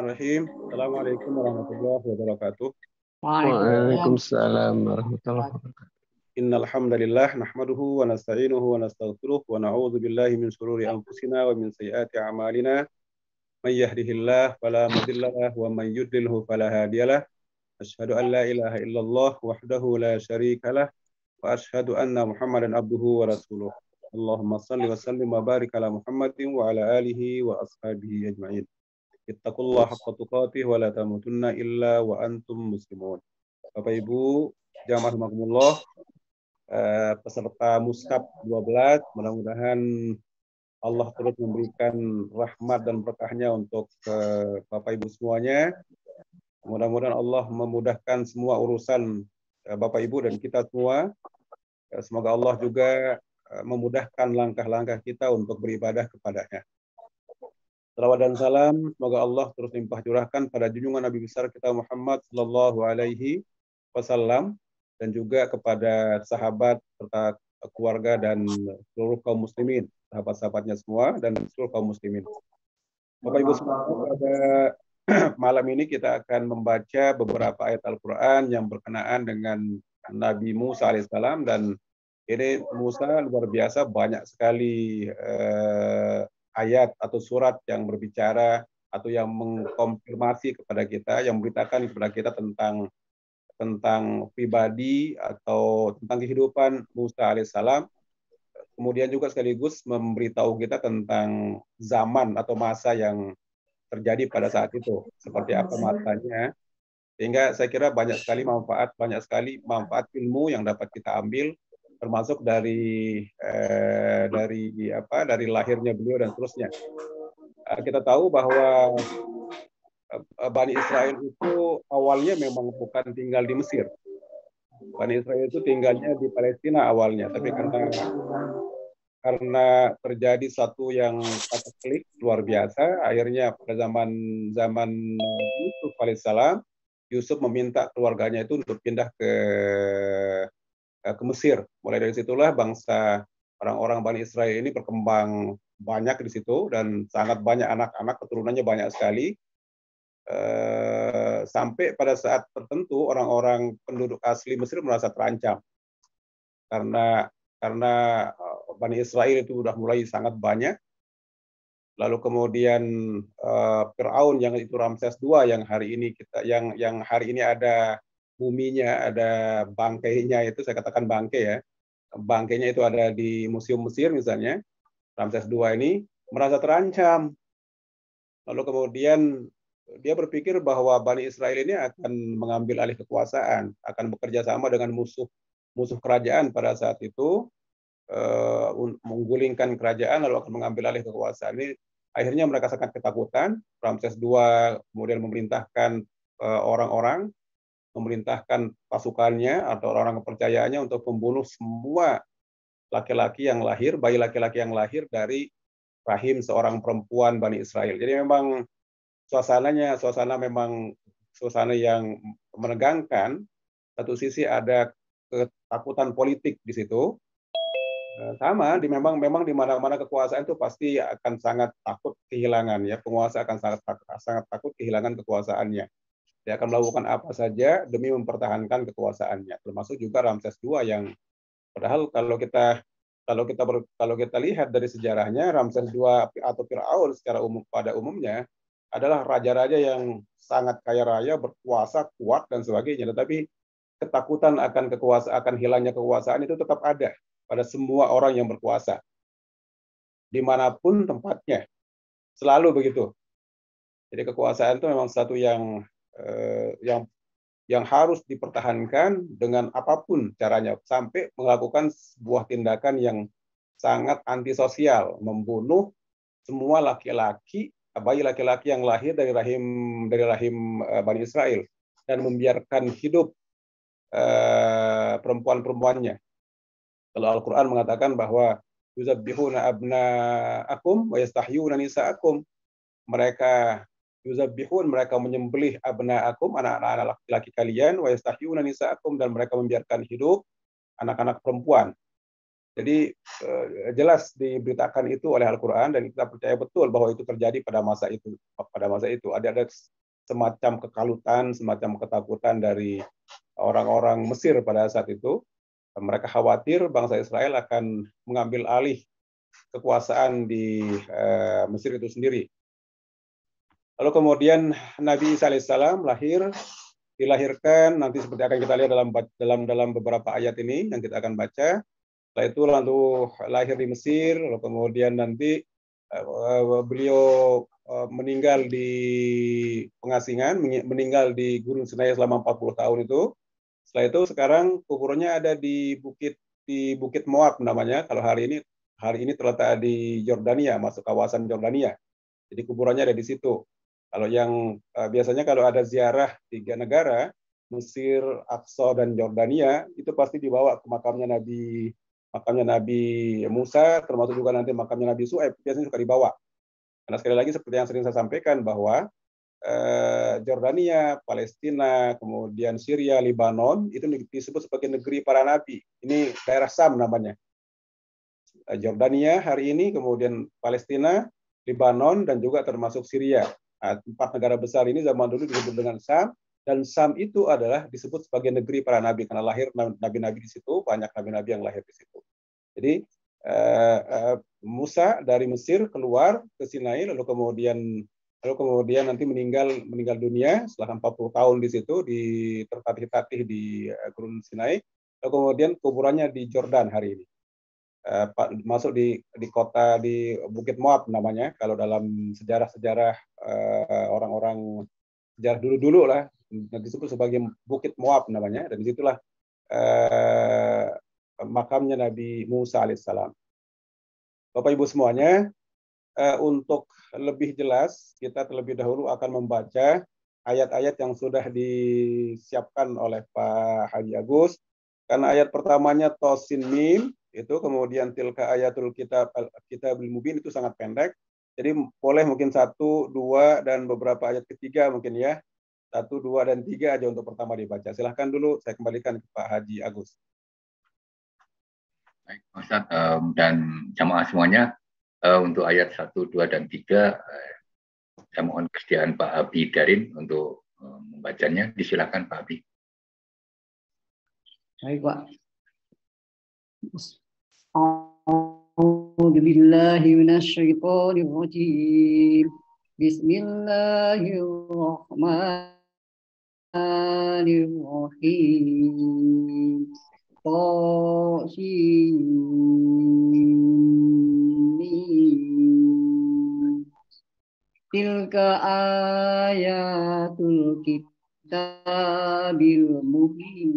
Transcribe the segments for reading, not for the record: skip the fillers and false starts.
Bismillahirrahmanirrahim. Assalamualaikum warahmatullahi wabarakatuh. Waalaikumsalam. Waalaikumsalam warahmatullahi wabarakatuh. Innal hamdalillah nahmaduhu wa nasta'inuhu wa nastaghfiruh wa na'udzu billahi min shururi anfusina wa min sayyiati a'malina. May yahdihillahu fala mudhillalah wa may yudlilhu fala hadiyalah. Asyhadu an la ilaha illallah wahdahu la syarikalah wa asyhadu anna Muhammadan abduhu wa rasuluh. Allahumma shalli wa sallim wa barik ala Muhammadin wa ala alihi wa ashabihi ajma'in. Ittaqullaha haqqa tuqatih wa la tamutunna illa wa antum muslimun. Bapak Ibu, jamaah rahimakumullah, peserta Muskap 12, mudah-mudahan Allah terus memberikan rahmat dan berkahnya untuk Bapak Ibu semuanya. Mudah-mudahan Allah memudahkan semua urusan Bapak Ibu dan kita semua. Semoga Allah juga memudahkan langkah-langkah kita untuk beribadah kepadanya. Salawat dan salam, semoga Allah terus limpah curahkan pada junjungan Nabi besar kita Muhammad Sallallahu Alaihi Wasallam dan juga kepada sahabat serta keluarga dan seluruh kaum muslimin, sahabat-sahabatnya semua dan seluruh kaum muslimin. Bapak Ibu semua, pada malam ini kita akan membaca beberapa ayat Al-Quran yang berkenaan dengan Nabi Musa alaihissalam, dan ini Musa luar biasa banyak sekali ayat atau surat yang berbicara atau yang mengkonfirmasi kepada kita, yang memberitakan kepada kita tentang pribadi atau tentang kehidupan Musa alaihissalam. Kemudian juga sekaligus memberitahu kita tentang zaman atau masa yang terjadi pada saat itu, seperti apa masanya. Sehingga saya kira banyak sekali manfaat ilmu yang dapat kita ambil, termasuk dari lahirnya beliau dan seterusnya. Kita tahu bahwa Bani Israel itu awalnya memang bukan tinggal di Mesir. Bani Israel itu tinggalnya di Palestina awalnya, tapi karena terjadi satu yang katakluk luar biasa, akhirnya pada zaman Yusuf alaihissalam, Yusuf meminta keluarganya itu untuk pindah ke Mesir. Mulai dari situlah bangsa orang-orang Bani Israel ini berkembang banyak di situ, dan sangat banyak anak-anak, keturunannya banyak sekali. Sampai pada saat tertentu orang-orang penduduk asli Mesir merasa terancam karena Bani Israel itu sudah mulai sangat banyak. Lalu kemudian Firaun yang itu Ramses II yang hari ini ada muminya, ada bangkainya, itu saya katakan bangkai ya. Bangkainya itu ada di Museum Mesir misalnya. Ramses II ini merasa terancam. Lalu kemudian dia berpikir bahwa Bani Israel ini akan mengambil alih kekuasaan, akan bekerja sama dengan musuh kerajaan pada saat itu, menggulingkan kerajaan lalu akan mengambil alih kekuasaan ini. Akhirnya mereka sangat ketakutan. Ramses II kemudian memerintahkan orang-orang, memerintahkan pasukannya atau orang-orang kepercayaannya untuk membunuh semua laki-laki yang lahir, bayi laki-laki yang lahir dari rahim seorang perempuan Bani Israel. Jadi memang suasana yang menegangkan. Satu sisi ada ketakutan politik di situ. Sama, memang di mana-mana kekuasaan itu pasti akan sangat takut kehilangan ya. Penguasa akan sangat takut kehilangan kekuasaannya. Dia akan melakukan apa saja demi mempertahankan kekuasaannya. Termasuk juga Ramses II yang padahal kalau kita lihat dari sejarahnya, Ramses II atau Firaun secara pada umumnya adalah raja-raja yang sangat kaya raya, berkuasa, kuat dan sebagainya. Tetapi ketakutan akan hilangnya kekuasaan itu tetap ada pada semua orang yang berkuasa, dimanapun tempatnya, selalu begitu. Jadi kekuasaan itu memang satu yang harus dipertahankan dengan apapun caranya, sampai melakukan sebuah tindakan yang sangat antisosial, membunuh semua bayi laki-laki yang lahir dari rahim Bani Israel, dan membiarkan hidup perempuan-perempuannya. Kalau Al-Quran mengatakan bahwa yuzabbihuna abna'akum wa yastahyuna nisa'akum. Mereka menyembelih abna'akum, anak-anak laki-laki kalian, wa yastahyuna nisa'akum, dan mereka membiarkan hidup anak-anak perempuan. Jadi jelas diberitakan itu oleh Al-Quran dan kita percaya betul bahwa itu terjadi pada masa itu. Pada masa itu ada semacam kekalutan, semacam ketakutan dari orang-orang Mesir pada saat itu. Mereka khawatir bangsa Israel akan mengambil alih kekuasaan di Mesir itu sendiri. Lalu kemudian Nabi Isa alaihissalam dilahirkan nanti seperti akan kita lihat dalam beberapa ayat ini yang kita akan baca. Setelah itu lalu lahir di Mesir, lalu kemudian nanti beliau meninggal di pengasingan, meninggal di Gunung Sinai selama 40 tahun itu. Setelah itu sekarang kuburannya ada di Bukit Moab namanya. Kalau hari ini terletak di Jordania, masuk kawasan Jordania. Jadi kuburannya ada di situ. Kalau yang biasanya kalau ada ziarah 3 negara, Mesir, Aqsa dan Jordania, itu pasti dibawa ke makamnya Nabi Musa, termasuk juga nanti makamnya Nabi Su'aib, biasanya suka dibawa. Karena sekali lagi seperti yang sering saya sampaikan bahwa Jordania, Palestina, kemudian Syria, Lebanon, itu disebut sebagai negeri para nabi. Ini daerah Sam namanya. Jordania hari ini, kemudian Palestina, Lebanon, dan juga termasuk Syria. Nah, 4 negara besar ini zaman dulu disebut dengan Sam, dan Sam itu adalah disebut sebagai negeri para nabi, karena lahir nabi-nabi di situ, banyak nabi-nabi yang lahir di situ. Jadi Musa dari Mesir keluar ke Sinai, lalu kemudian nanti meninggal dunia setelah 40 tahun di situ, tertatih-tatih di Gunung Sinai, lalu kemudian kuburannya di Jordan hari ini. Masuk di kota di Bukit Moab namanya, kalau dalam sejarah orang-orang sejarah dulu-dulu lah, disebut sebagai Bukit Moab namanya, dan disitulah makamnya Nabi Musa alaihissalam. Bapak Ibu semuanya, untuk lebih jelas kita terlebih dahulu akan membaca ayat-ayat yang sudah disiapkan oleh Pak Haji Agus. Karena ayat pertamanya Tosin Mim, itu kemudian tilka ayatul kitabil mubin, itu sangat pendek. Jadi boleh mungkin 1, 2, dan beberapa ayat ketiga mungkin ya. 1, 2, dan 3 aja untuk pertama dibaca. Silahkan dulu, saya kembalikan ke Pak Haji Agus. Baik, Ustaz, dan jamaah semuanya, untuk ayat 1, 2, dan 3, saya mohon kesediaan Pak Abi Darin untuk membacanya. Disilakan Pak Abi. Baik, Pak. A'udzu billahi minasyaitonir rajim. Bismillahirrahmanirrahim. Tilka ayatul kitabil mubin.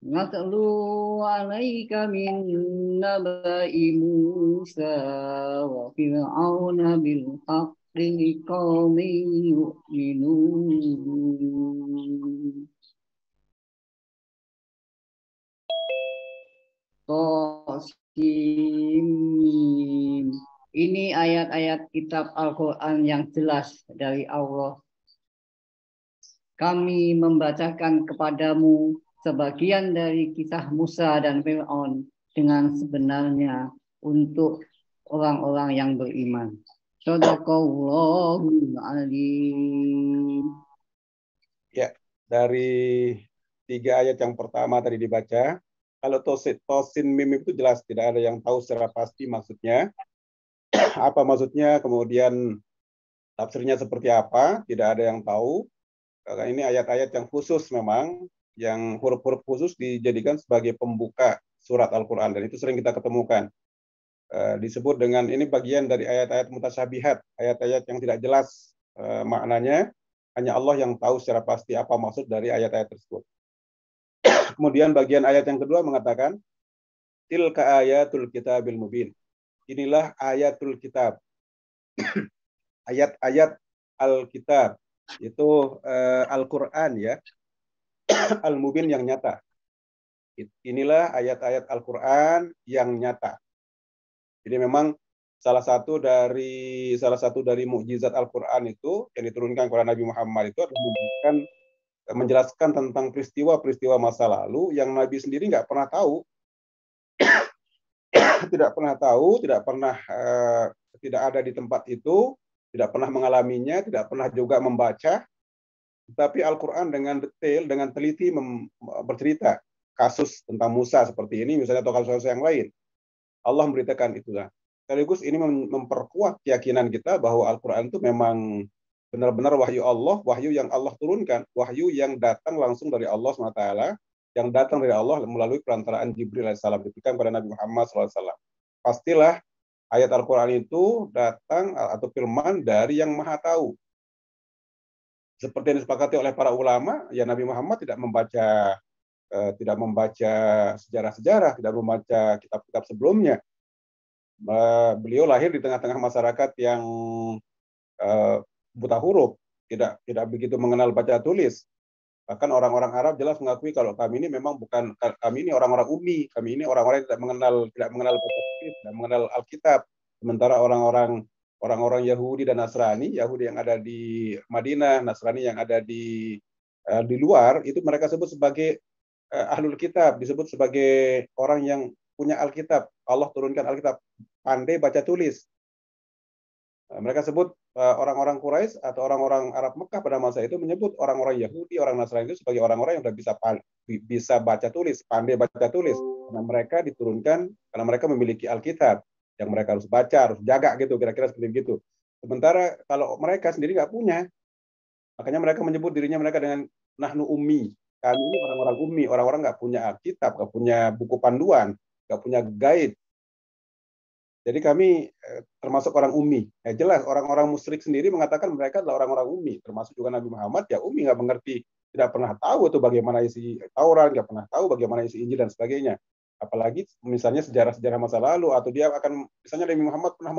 Natlu alaika min naba'i Musa wa fir'auna bil haqqi liqaumin yu'minun. Tosim. Ini ayat-ayat kitab Al-Quran yang jelas dari Allah. Kami membacakan kepadamu sebagian dari kisah Musa dan Fir'aun dengan sebenarnya untuk orang-orang yang beriman. Shadaqallahul Alim. Ya, dari 3 ayat yang pertama tadi dibaca, kalau tosin mim itu jelas, tidak ada yang tahu secara pasti maksudnya. Apa maksudnya, kemudian tafsirnya seperti apa, tidak ada yang tahu. Karena ini ayat-ayat yang khusus memang, yang huruf-huruf khusus dijadikan sebagai pembuka surat Al-Quran, dan itu sering kita ketemukan. Disebut dengan, ini bagian dari ayat-ayat mutasyabihat, ayat-ayat yang tidak jelas maknanya, hanya Allah yang tahu secara pasti apa maksud dari ayat-ayat tersebut. Kemudian bagian ayat yang kedua mengatakan, tilka ayatul kitabil mubin. Inilah ayatul kitab. Ayat-ayat Al-Kitab. Itu Al-Quran ya. Al-Mubin yang nyata. Inilah ayat-ayat Al-Quran yang nyata. Jadi memang salah satu dari mukjizat Al-Quran itu yang diturunkan kepada Nabi Muhammad itu adalah menjelaskan tentang peristiwa-peristiwa masa lalu yang Nabi sendiri nggak pernah tahu, tidak pernah tahu, tidak ada di tempat itu, tidak pernah mengalaminya, tidak pernah juga membaca. Tapi Al-Quran dengan detail, dengan teliti bercerita kasus tentang Musa seperti ini, misalnya atau kasus-kasus yang lain. Allah memberitakan itulah. Sekaligus ini memperkuat keyakinan kita bahwa Al-Quran itu memang benar-benar wahyu Allah, wahyu yang Allah turunkan, wahyu yang datang langsung dari Allah SWT, yang datang dari Allah melalui perantaraan Jibril alaihissalam diberikan kepada Nabi Muhammad SAW. Pastilah ayat Al-Quran itu datang atau firman dari yang maha tahu. Seperti yang disepakati oleh para ulama, ya Nabi Muhammad tidak membaca sejarah-sejarah, tidak membaca kitab-kitab sebelumnya. Beliau lahir di tengah-tengah masyarakat yang buta huruf, tidak begitu mengenal baca tulis. Bahkan orang-orang Arab jelas mengakui kalau kami ini memang bukan, kami ini orang-orang ummi, kami ini orang-orang yang tidak mengenal baca tulis, tidak mengenal Alkitab. Sementara orang-orang Yahudi dan Nasrani, Yahudi yang ada di Madinah, Nasrani yang ada di luar, itu mereka sebut sebagai ahlul kitab, disebut sebagai orang yang punya Alkitab. Allah turunkan Alkitab, pandai baca tulis. Mereka sebut orang-orang Quraisy atau orang-orang Arab Mekah pada masa itu menyebut orang-orang Yahudi, orang Nasrani itu sebagai orang-orang yang sudah bisa baca tulis, pandai baca tulis. Karena mereka diturunkan, karena mereka memiliki Alkitab yang mereka harus baca, harus jaga gitu, kira-kira seperti itu. Sementara kalau mereka sendiri nggak punya, makanya mereka menyebut dirinya mereka dengan nahnu ummi. Kami ini orang-orang ummi, orang-orang nggak punya Alkitab, nggak punya buku panduan, nggak punya guide. Jadi kami termasuk orang ummi. Jelas orang-orang musyrik sendiri mengatakan mereka adalah orang-orang ummi, termasuk juga Nabi Muhammad. Ya ummi, nggak mengerti, tidak pernah tahu itu bagaimana isi Taurat, nggak pernah tahu bagaimana isi Injil dan sebagainya. Apalagi misalnya sejarah-sejarah masa lalu, atau dia akan misalnya Nabi Muhammad pernah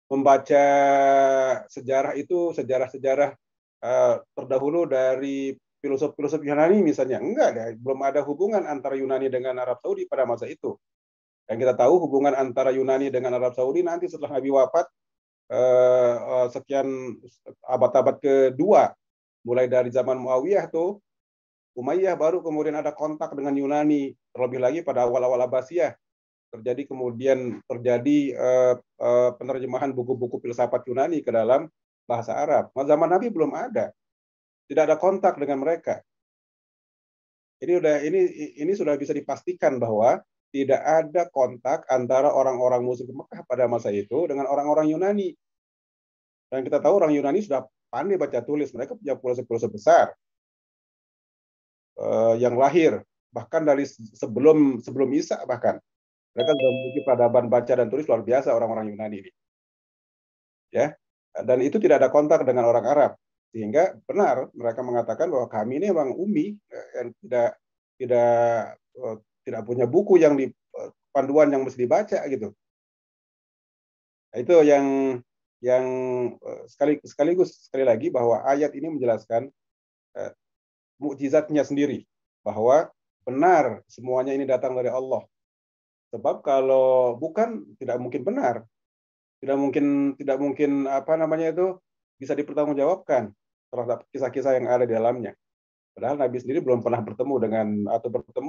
membaca sejarah itu, sejarah-sejarah terdahulu dari filosof-filosof Yunani misalnya. Enggak, belum ada hubungan antara Yunani dengan Arab Saudi pada masa itu. Dan kita tahu hubungan antara Yunani dengan Arab Saudi nanti setelah Nabi wafat sekian abad-abad kedua, mulai dari zaman Muawiyah tuh, Umayyah, baru kemudian ada kontak dengan Yunani, terlebih lagi pada awal-awal Abbasiyah. Kemudian terjadi penerjemahan buku-buku filsafat Yunani ke dalam bahasa Arab. Zaman Nabi belum ada. Tidak ada kontak dengan mereka. Ini sudah bisa dipastikan bahwa tidak ada kontak antara orang-orang musyrik Mekah pada masa itu dengan orang-orang Yunani. Dan kita tahu orang Yunani sudah pandai baca tulis. Mereka punya filosof-filosof besar yang lahir bahkan dari sebelum Isa, bahkan mereka sudah memiliki peradaban baca dan tulis luar biasa orang-orang Yunani ini. Ya, dan itu tidak ada kontak dengan orang Arab, sehingga benar mereka mengatakan bahwa kami ini memang ummi, yang tidak punya buku yang panduan yang mesti dibaca gitu. Nah, itu yang sekali lagi bahwa ayat ini menjelaskan mukjizatnya sendiri, bahwa benar semuanya ini datang dari Allah. Sebab kalau bukan, tidak mungkin benar, tidak mungkin bisa dipertanggungjawabkan terhadap kisah-kisah yang ada di dalamnya. Padahal Nabi sendiri belum pernah bertemu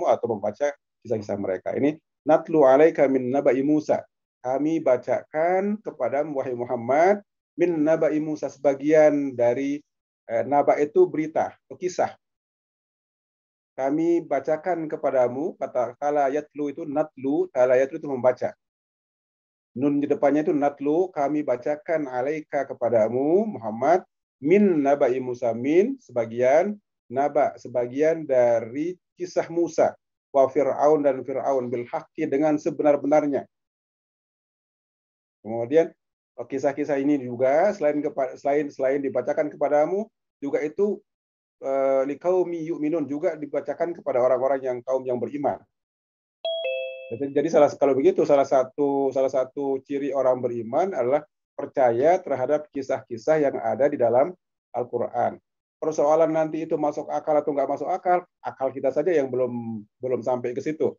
atau membaca kisah-kisah mereka. Ini natlu alaika min naba'i Musa. Kami bacakan kepada wahai Muhammad min naba'i Musa, sebagian dari naba itu berita atau kisah. Kami bacakan kepadamu, kata tala yatlu itu natlu, tala yatlu itu membaca. Nun di depannya itu natlu, kami bacakan alaika kepadamu Muhammad min naba'i Musa, min sebagian, naba sebagian dari kisah Musa, wa Fir'aun dan Fir'aun bil haqqi, dengan sebenar-benarnya. Kemudian kisah-kisah ini juga selain dibacakan kepadamu, juga itu liqaumi yu'minun, juga dibacakan kepada orang-orang yang kaum yang beriman. Jadi kalau begitu salah satu ciri orang beriman adalah percaya terhadap kisah-kisah yang ada di dalam Al-Qur'an. Persoalan nanti itu masuk akal atau nggak masuk akal kita saja yang belum sampai ke situ.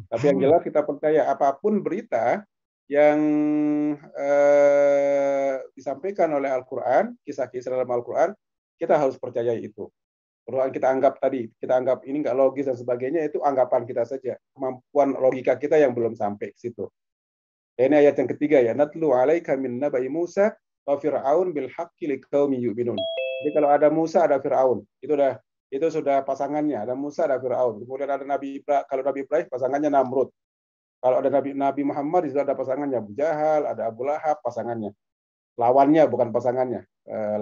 Tapi yang jelas kita percaya apapun berita yang disampaikan oleh Al-Quran, kisah-kisah dalam Al-Quran, kita harus percaya itu. Kalau kita anggap tadi, kita anggap ini nggak logis dan sebagainya, itu anggapan kita saja. Kemampuan logika kita yang belum sampai ke situ. Ini ayat yang ketiga ya. Natlu alaika min nabai Musa wa Fir'aun bil haqqi liqaumin yu'minun. Jadi kalau ada Musa, ada Fir'aun. Itu sudah pasangannya. Ada Musa, ada Fir'aun. Kemudian ada Nabi Ibrahim, kalau Nabi Ibrahim pasangannya Namrud. Kalau ada Nabi Muhammad, itu ada pasangannya Abu Jahal, ada Abu Lahab, pasangannya. Lawannya, bukan pasangannya.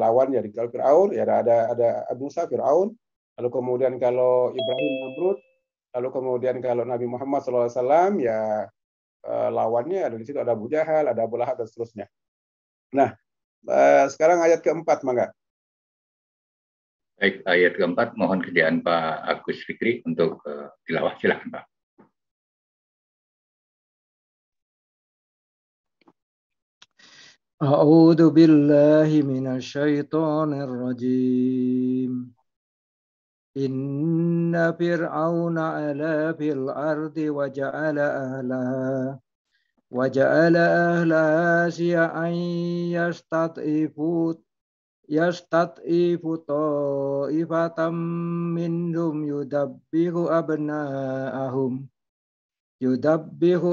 Lawannya di kalau Fir'aun, ya ada Musa, Fir'aun. Lalu kemudian kalau Ibrahim, Namrud. Lalu kemudian kalau Nabi Muhammad SAW, ya lawannya ada di situ, ada Abu Jahal, ada Abu Lahab, dan seterusnya. Nah, sekarang ayat keempat, Mangga. Baik, ayat keempat, mohon kesediaan Pak Agus Fikri untuk tilawah. Silakan Pak. A'udzu billahi minasyaitonir rajim. Inna fir'auna 'ala fil ardi wa ja'ala ahlaha syi'an yastad'ifu ta'ifatan minhum yudabbihu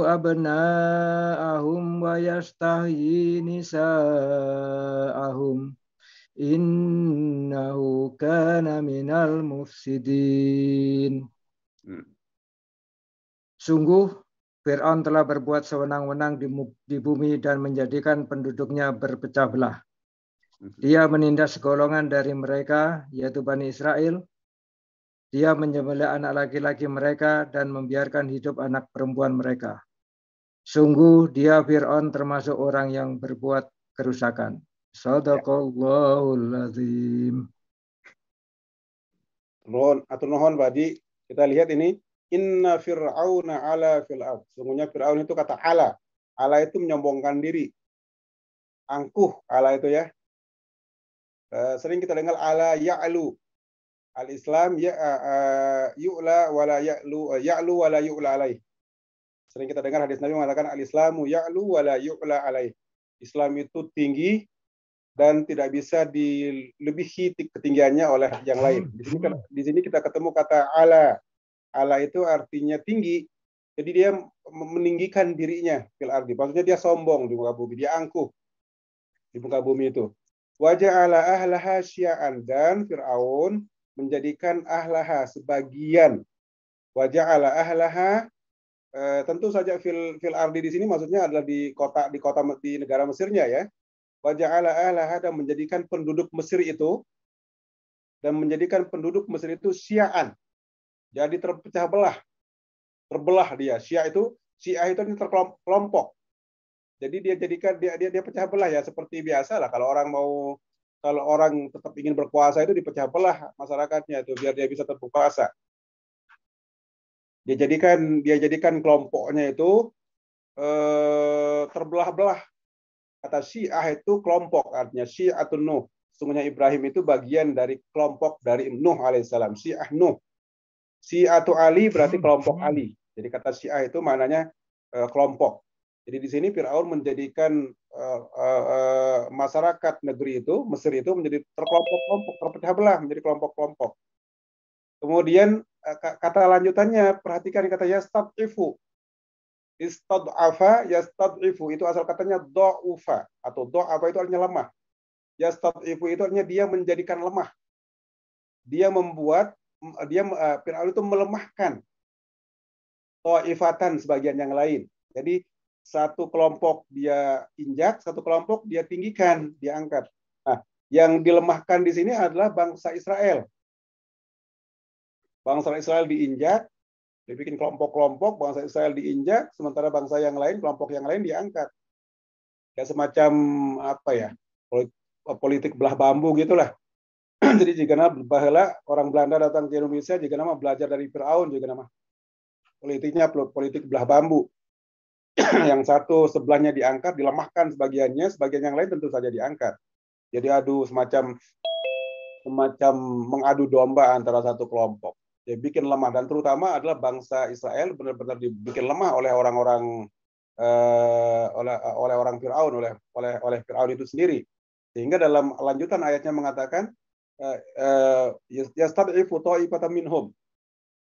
abna'ahum wa yastahyi nisa'ahum innahu kana minal mufsidin. Sungguh Fir'aun telah berbuat sewenang-wenang di bumi dan menjadikan penduduknya berpecah belah. Dia menindas segolongan dari mereka, yaitu Bani Israel. Dia menyembelih anak laki-laki mereka dan membiarkan hidup anak perempuan mereka. Sungguh dia Fir'aun termasuk orang yang berbuat kerusakan. Shadaqallahul azim. Atur nuhun Badi. Kita lihat ini. Inna fir'auna ala fil ard. Sungguhnya Fir'aun itu kata ala. Ala itu menyombongkan diri. Angkuh ala itu ya. Sering kita dengar ala ya'lu. Al-Islam yu'la wala ya'lu wala yu'la alaih. Sering kita dengar hadis Nabi mengatakan al-Islamu ya'lu wala yu'la alaih. Islam itu tinggi dan tidak bisa dilebihi ketinggiannya oleh yang lain. Di sini kita ketemu kata ala. Ala itu artinya tinggi. Jadi dia meninggikan dirinya fil ardi. Maksudnya dia sombong di muka bumi, dia angkuh di muka bumi itu. Wa ja'ala ahlaha syi'an, dan Fir'aun menjadikan ahlaha sebagian. Wa ja'ala ahlaha, tentu saja fil ardi di sini maksudnya adalah di negara Mesirnya ya. Wa ja'ala ahlaha, dan menjadikan penduduk Mesir itu syi'an. Jadi terpecah belah. Terbelah dia. Syiah itu terkelompok. Jadi dia jadikan dia pecah belah ya, seperti biasa lah kalau orang tetap ingin berkuasa itu dipecah belah masyarakatnya itu biar dia bisa tetap berkuasa. Dia jadikan kelompoknya itu terbelah-belah. Kata Syiah itu kelompok, artinya Syiatun Nuh. Sungguhnya Ibrahim itu bagian dari kelompok dari Nuh alaihissalam. Syiah Nuh. Syiatu Ali berarti kelompok Ali. Jadi kata Syiah itu maknanya kelompok. Jadi di sini Fir'aun menjadikan masyarakat negeri itu, Mesir itu menjadi terkelompok-kelompok, terpecah belah menjadi kelompok-kelompok. Kemudian kata lanjutannya, perhatikan kata yastad'ifu. Istad'afa yastad'ifu, itu asal katanya do'ufa, atau do'afa itu artinya lemah. Yastad'ifu itu artinya dia menjadikan lemah. Fir'aun itu melemahkan ta'ifatan sebagian yang lain. Jadi satu kelompok dia injak, satu kelompok dia tinggikan, dia angkat. Nah, yang dilemahkan di sini adalah bangsa Israel. Bangsa Israel diinjak, dibikin kelompok-kelompok, bangsa Israel diinjak, sementara bangsa yang lain, kelompok yang lain diangkat. Ya semacam apa ya? Politik belah bambu gitulah. Jadi jika bahela orang Belanda datang ke Indonesia, jika nama belajar dari Fir'aun, jika nama politiknya politik belah bambu. Yang satu sebelahnya diangkat, dilemahkan sebagiannya, sebagian yang lain tentu saja diangkat. Jadi semacam mengadu domba antara satu kelompok. Dia bikin lemah, dan terutama adalah bangsa Israel benar-benar dibikin lemah oleh orang-orang orang Fir'aun, oleh Fir'aun itu sendiri. Sehingga dalam lanjutan ayatnya mengatakan yastad'ifu ta'ifatan minhum.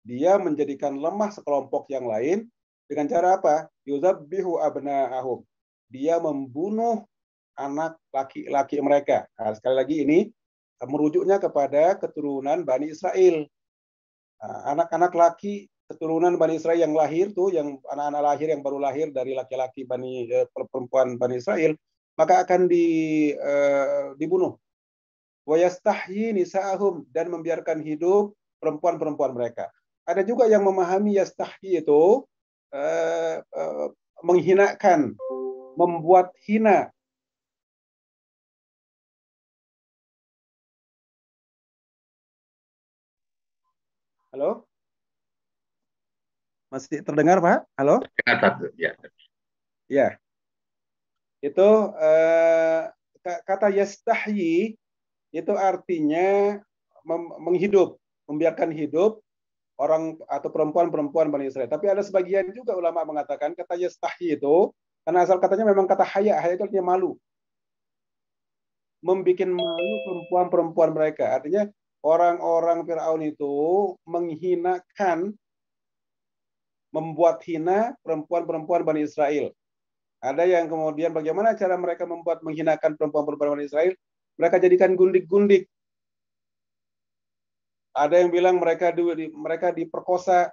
Dia menjadikan lemah sekelompok yang lain dengan cara apa? Yuzabbihu abna'ahum. Dia membunuh anak laki-laki mereka. Nah, sekali lagi ini merujuknya kepada keturunan Bani Israel. Anak-anak laki keturunan Bani Israel yang lahir tuh, yang anak-anak lahir yang baru lahir dari laki-laki perempuan Bani Israel, maka akan dibunuh. Wa yastahyi nisa'ahum, dan membiarkan hidup perempuan-perempuan mereka. Ada juga yang memahami yastahyi itu menghinakan, membuat hina. Halo? Masih terdengar, Pak? Halo? Ya. Ya. Itu kata yastahyi itu artinya menghidup, membiarkan hidup orang atau perempuan-perempuan Bani Israel. Tapi ada sebagian juga ulama mengatakan kata yastahyi itu, karena asal katanya memang kata haya itu artinya malu. Membikin malu perempuan-perempuan mereka. Artinya orang-orang Fir'aun itu menghinakan, membuat hina perempuan-perempuan Bani Israel. Ada yang kemudian bagaimana cara mereka menghinakan perempuan-perempuan Bani Israel? Mereka jadikan gundik-gundik. Ada yang bilang mereka diperkosa,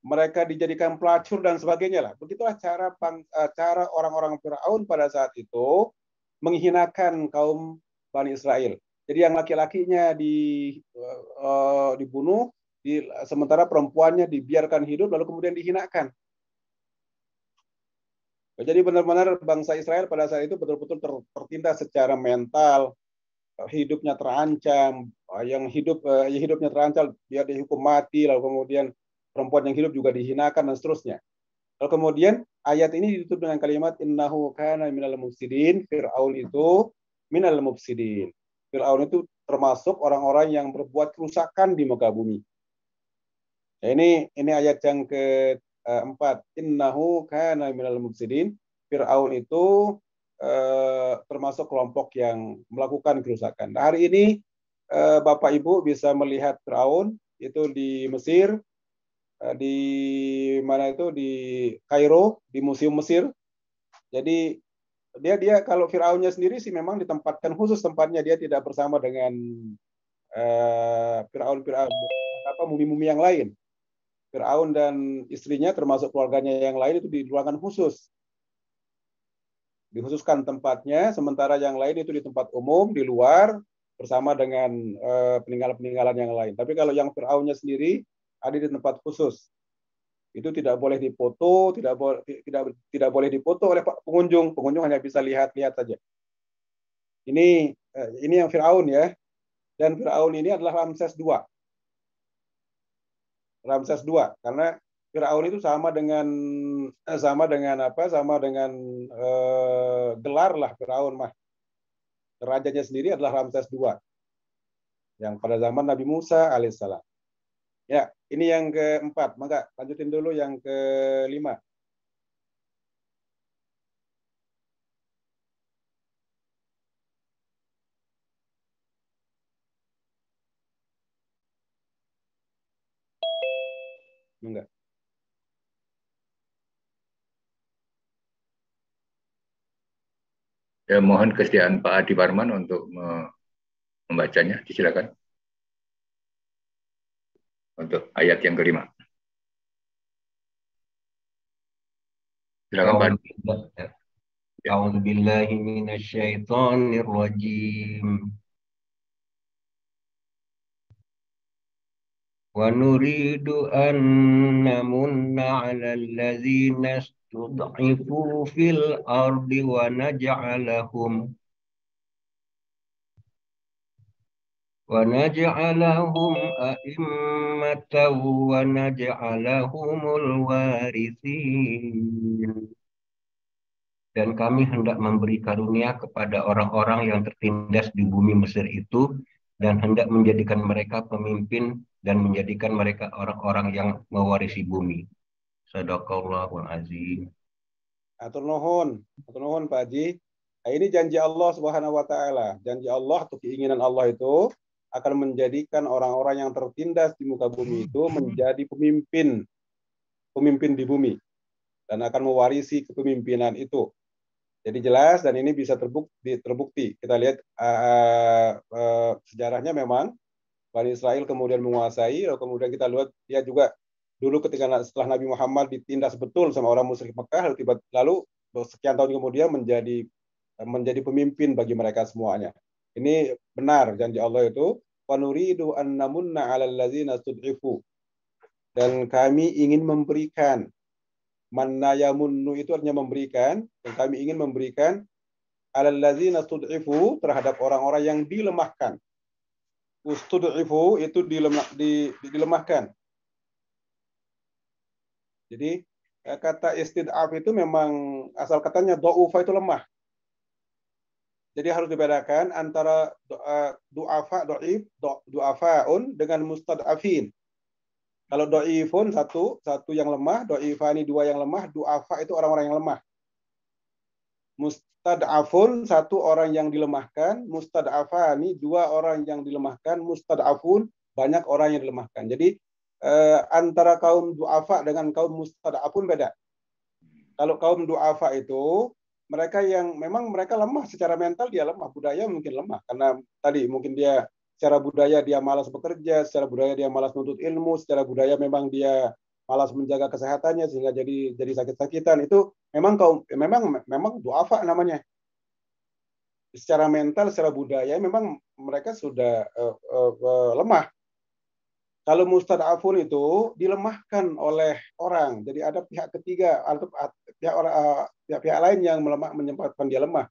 mereka dijadikan pelacur dan sebagainya lah. Begitulah cara orang-orang Fir'aun pada saat itu menghinakan kaum Bani Israel. Jadi yang laki-lakinya dibunuh, sementara perempuannya dibiarkan hidup lalu kemudian dihinakan. Jadi benar-benar bangsa Israel pada saat itu betul-betul tertindas secara mental, hidupnya terancam, yang hidupnya terancam dia dihukum mati, lalu kemudian perempuan yang hidup juga dihinakan dan seterusnya. Lalu kemudian ayat ini ditutup dengan kalimat innahu kana minal mufsidin. Fir'aun itu minal mufsidin. Fir'aun itu termasuk orang-orang yang berbuat kerusakan di muka bumi. Nah, ini ayat yang keempat. Innahu kana minal mufsidin. Fir'aun itu termasuk kelompok yang melakukan kerusakan. Nah, hari ini Bapak Ibu bisa melihat Fir'aun itu di Mesir, di mana itu, di Kairo, di Museum Mesir. Jadi dia kalau Firaunnya sendiri sih memang ditempatkan khusus tempatnya, dia tidak bersama dengan Firaun mumi-mumi yang lain. Firaun dan istrinya termasuk keluarganya yang lain itu di ruangan khusus, dikhususkan tempatnya, sementara yang lain itu di tempat umum di luar bersama dengan peninggalan-peninggalan yang lain. Tapi kalau yang Firaunnya sendiri ada di tempat khusus. Itu tidak boleh dipoto, tidak boleh dipoto oleh pengunjung. Pengunjung hanya bisa lihat-lihat saja. Ini yang Firaun ya. Dan Firaun ini adalah Ramses II. Ramses II, karena Firaun itu sama dengan gelar lah Firaun mah. Rajanya sendiri adalah Ramses II. Yang pada zaman Nabi Musa alaihissalam. Ya, ini yang keempat. Maka lanjutin dulu yang kelima. Enggak. Ya, mohon kesediaan Pak Adi Warman untuk membacanya. Disilakan. Untuk ayat yang kelima. Silakan Pak. A'udzu billahi minasyaitonir rajim. Wa nuridu an namunna 'alal ladzina istud'ifu fil ardi wa naj'alahum a'immatan wa naj'alahumul warithin. Dan kami hendak memberi karunia kepada orang-orang yang tertindas di bumi Mesir itu, dan hendak menjadikan mereka pemimpin dan menjadikan mereka orang-orang yang mewarisi bumi. Shadaqallahul azim. Atur nuhun Pak Haji. Nah, ini janji Allah Subhanahu wa taala. Janji Allah atau keinginan Allah itu akan menjadikan orang-orang yang tertindas di muka bumi itu menjadi pemimpin di bumi dan akan mewarisi kepemimpinan itu. Jadi jelas dan ini bisa terbukti. Kita lihat sejarahnya memang Bani Israel kemudian menguasai, lalu kemudian kita lihat dia juga dulu ketika setelah Nabi Muhammad ditindas betul sama orang musyrik Mekah, lalu sekian tahun kemudian menjadi pemimpin bagi mereka semuanya. Ini benar janji Allah itu, wa nuridu an namunna 'alal ladzina stud'ifu. Dan kami ingin memberikan, manna yamunnu itu artinya memberikan, dan kami ingin memberikan 'alal ladzina stud'ifu terhadap orang-orang yang dilemahkan. Ustud'ifu itu dilemahkan. Jadi kata istid'af itu memang asal katanya do'ufa itu lemah. Jadi harus dibedakan antara du'afa, du'afaun dengan mustad'afin. Kalau do'ifun satu yang lemah, do'ifani dua yang lemah, du'afa itu orang-orang yang lemah. Mustad'afun satu orang yang dilemahkan, mustad'afani dua orang yang dilemahkan, mustad'afun banyak orang yang dilemahkan. Jadi antara kaum du'afa dengan kaum mustad'afun beda. Kalau kaum du'afa itu mereka yang memang mereka lemah secara mental, dia lemah, budaya mungkin lemah karena tadi mungkin dia secara budaya dia malas bekerja, secara budaya dia malas menuntut ilmu, secara budaya memang dia malas menjaga kesehatannya sehingga jadi sakit-sakitan. Itu memang du'afa namanya. Secara mental, secara budaya memang mereka sudah lemah. Kalau mustad'afun itu dilemahkan oleh orang. Jadi ada pihak ketiga atau pihak lain yang menyebabkan dia lemah.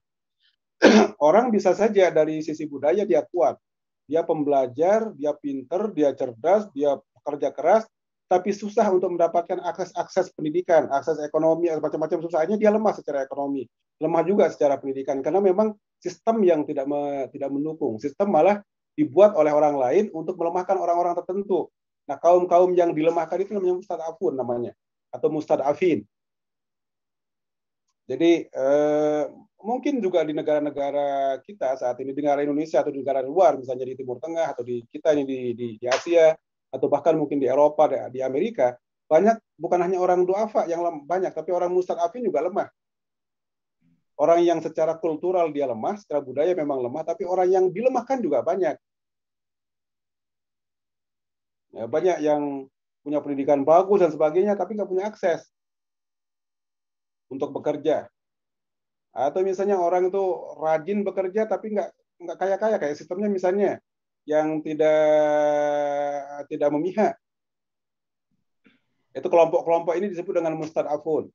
Orang bisa saja dari sisi budaya dia kuat. Dia pembelajar, dia pinter, dia cerdas, dia pekerja keras, tapi susah untuk mendapatkan akses pendidikan, akses ekonomi, macam-macam susahnya, dia lemah secara ekonomi, lemah juga secara pendidikan, karena memang sistem yang tidak mendukung, sistem malah dibuat oleh orang lain untuk melemahkan orang-orang tertentu. Nah, kaum-kaum yang dilemahkan itu namanya mustad'afun namanya, atau mustad'afin. Jadi mungkin juga di negara-negara kita saat ini, di negara Indonesia atau di negara luar, misalnya di Timur Tengah atau di kita ini di Asia, atau bahkan mungkin di Eropa, di Amerika, banyak bukan hanya orang du'afa yang banyak, tapi orang mustad'afin juga lemah. Orang yang secara kultural dia lemah, secara budaya memang lemah, tapi orang yang dilemahkan juga banyak. Ya, banyak yang punya pendidikan bagus dan sebagainya, tapi nggak punya akses untuk bekerja. Atau misalnya orang itu rajin bekerja, tapi nggak kaya-kaya, kayak sistemnya misalnya yang tidak memihak. Itu kelompok-kelompok ini disebut dengan mustad'afun.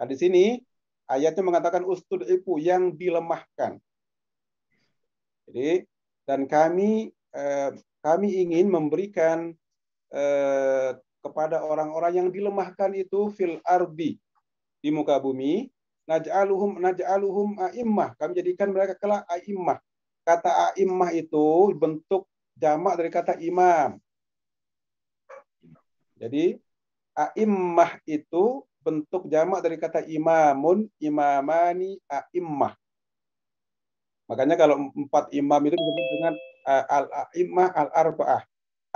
Nah, di sini ayatnya mengatakan ustud'ifu, yang dilemahkan. Jadi dan kami ingin memberikan kepada orang-orang yang dilemahkan itu fil ardi, di muka bumi, naj'aluhum a'immah, kami jadikan mereka kelak a'immah. Kata a'immah itu bentuk jamak dari kata imam. Jadi a'immah itu bentuk jamak dari kata imamun, imamani, a'immah. Makanya kalau 4 imam itu disebut dengan al-a'immah al-arba'ah.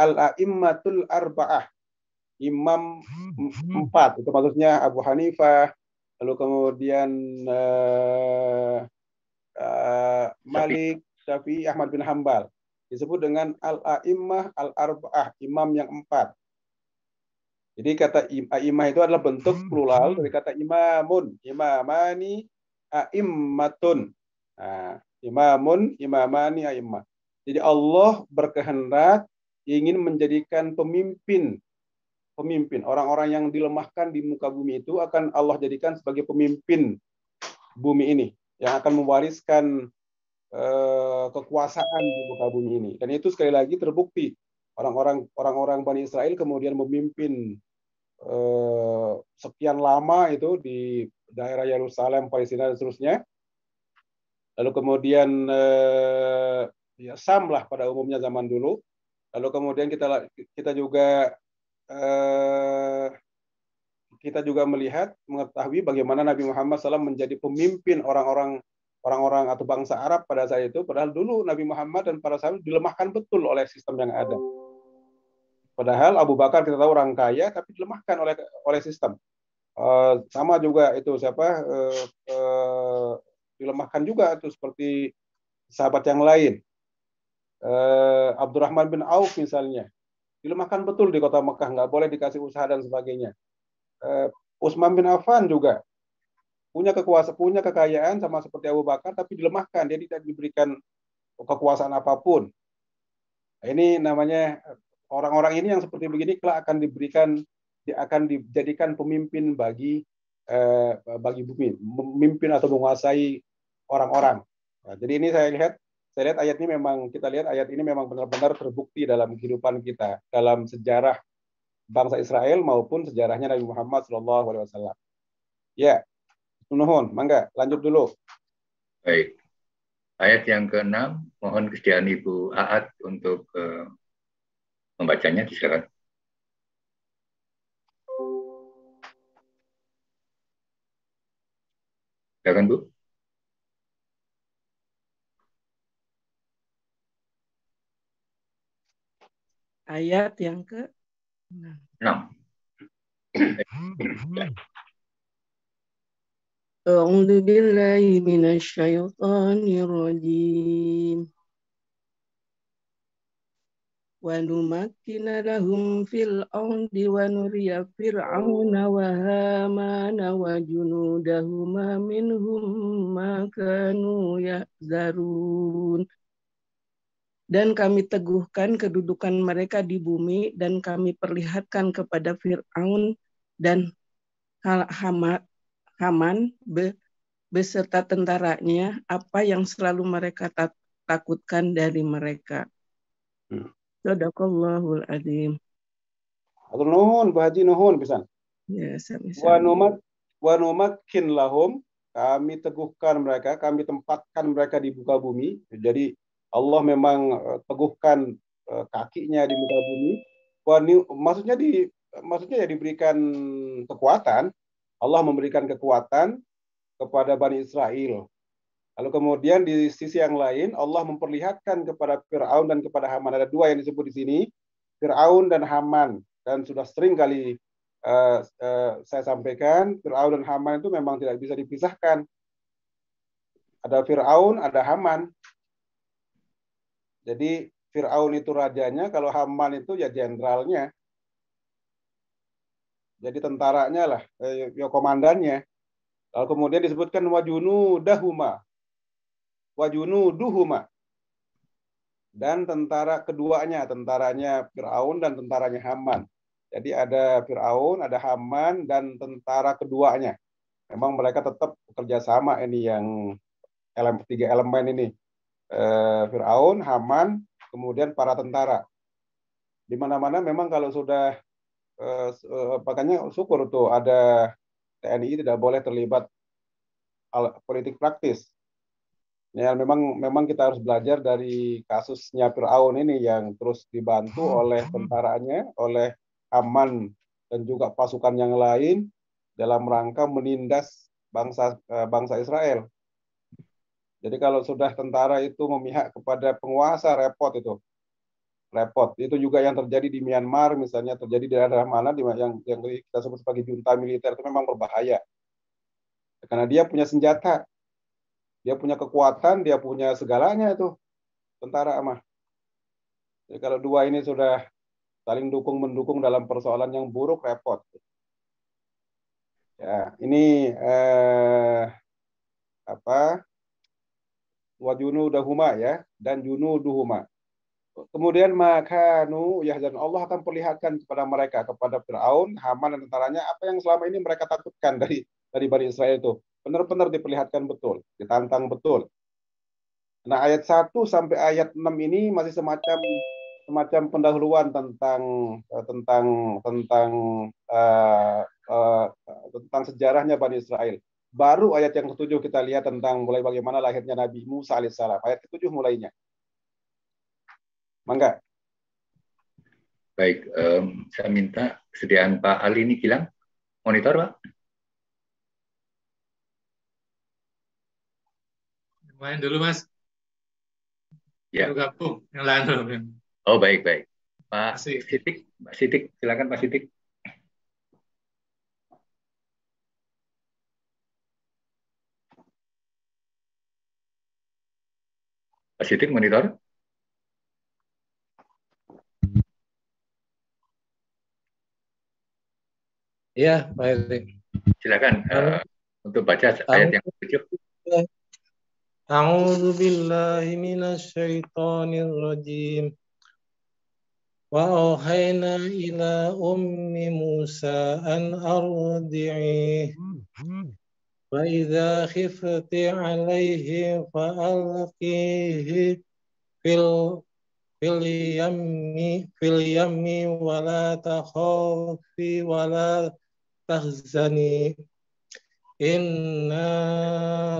Al-a'immatul arba'ah. Imam 4. Itu maksudnya Abu Hanifah, lalu kemudian Malik, Syafi'i, Ahmad bin Hambal. Disebut dengan al-a'immah al-arba'ah, imam yang 4. Jadi kata a'immah itu adalah bentuk plural dari kata imamun, imamani, a'immatun. Nah, imamun, imamani, a'immah. Jadi Allah berkehendak ingin menjadikan pemimpin orang-orang yang dilemahkan di muka bumi itu akan Allah jadikan sebagai pemimpin bumi ini yang akan mewariskan kekuasaan di muka bumi ini. Dan itu sekali lagi terbukti orang-orang Bani Israel kemudian memimpin sekian lama itu di daerah Yerusalem, Palestina dan seterusnya. Lalu kemudian ya Sam lah pada umumnya zaman dulu. Lalu kemudian kita juga melihat, mengetahui bagaimana Nabi Muhammad SAW menjadi pemimpin orang-orang orang-orang atau bangsa Arab pada saat itu, padahal dulu Nabi Muhammad dan para sahabat dilemahkan betul oleh sistem yang ada. Padahal Abu Bakar kita tahu orang kaya, tapi dilemahkan oleh sistem. Sama juga itu siapa dilemahkan juga itu seperti sahabat yang lain. Abdurrahman bin Auf misalnya dilemahkan betul di kota Mekah, nggak boleh dikasih usaha dan sebagainya. Utsman bin Affan juga punya kekayaan sama seperti Abu Bakar, tapi dilemahkan, dia tidak diberikan kekuasaan apapun. Ini namanya orang-orang ini yang seperti begini kelak akan dijadikan pemimpin bagi bumi, memimpin atau menguasai orang-orang. Nah, jadi ini saya lihat ayat ini memang benar-benar terbukti dalam kehidupan kita, dalam sejarah bangsa Israel maupun sejarahnya Nabi Muhammad SAW. Ya, nuhun, mangga lanjut dulu. Baik, ayat yang ke-6, mohon kesediaan Ibu Aat untuk membacanya, silakan. Silakan, Bu. Ayat yang ke-6. A'udzu billahi minasyaitonir rajim. Wa numakkina lahum fil ardi wa nuriya fir'auna wa hamana wa junudahuma minhum ma kanu yahzarun. Dan kami teguhkan kedudukan mereka di bumi, dan kami perlihatkan kepada Fir'aun dan Haman beserta tentaranya apa yang selalu mereka takutkan dari mereka. Shadaqallahul adzim. Atur nuhun, Bu Haji nuhun pisan. Ya, sama-sama. Wa numakkin lahum, kami teguhkan mereka, kami tempatkan mereka di muka bumi. Jadi Allah memang teguhkan kakinya di muka bumi. Maksudnya ya diberikan kekuatan. Allah memberikan kekuatan kepada Bani Israel. Lalu kemudian di sisi yang lain Allah memperlihatkan kepada Fir'aun dan kepada Haman. Ada dua yang disebut di sini, Fir'aun dan Haman. Dan sudah sering kali saya sampaikan, Fir'aun dan Haman itu memang tidak bisa dipisahkan. Ada Fir'aun, ada Haman. Jadi Fir'aun itu rajanya, kalau Haman itu ya jenderalnya. Jadi tentaranya lah, ya komandannya. Lalu kemudian disebutkan wajunuduhuma, dan tentara keduanya, tentaranya Fir'aun dan tentaranya Haman. Jadi ada Fir'aun, ada Haman, dan tentara keduanya. Memang mereka tetap bekerja sama ini yang tiga elemen ini. Fir'aun, Haman, kemudian para tentara. Di mana-mana memang kalau sudah makanya syukur tuh ada TNI tidak boleh terlibat politik praktis. Ya, memang kita harus belajar dari kasusnya Fir'aun ini yang terus dibantu oleh tentaranya, oleh Haman dan juga pasukan yang lain dalam rangka menindas bangsa Israel. Jadi kalau sudah tentara itu memihak kepada penguasa, repot itu. Repot. Itu juga yang terjadi di Myanmar, misalnya terjadi di daerah mana yang kita sebut sebagai junta militer, itu memang berbahaya. Karena dia punya senjata, dia punya kekuatan, dia punya segalanya itu tentara mah. Jadi kalau dua ini sudah saling dukung-mendukung dalam persoalan yang buruk, repot. Ya, ini wajunuduhuma ya, dan junuduhuma. Kemudian makanu yahzan, Allah akan perlihatkan kepada mereka, kepada Fir'aun, Haman dan tentaranya apa yang selama ini mereka takutkan dari Bani Israel itu. Benar-benar diperlihatkan betul, ditantang betul. Nah, ayat 1 sampai ayat 6 ini masih semacam pendahuluan tentang sejarahnya Bani Israel. Baru ayat yang ke-7 kita lihat tentang mulai bagaimana lahirnya Nabi Musa alaihissalam. Ayat ke-7 mulainya. Mangga. Baik, saya minta kesediaan Pak Ali ini Gilang. Monitor, Pak. Main dulu Mas. Ya. Baru gabung yang lain belum. Oh baik. Pak Masih. Sidik, silakan Pak Sidik. Pak Sidik monitor. Ya, Pak Erik. Silakan untuk baca ayat yang ke-7. A'udzu billahi minasyaitonir rajim. Wa auhayna ila ummi Musa an ardi'i. Wa idza khifti 'alaihi fa alqihi fil yammi wa la takhafi wa la tahzani. Inna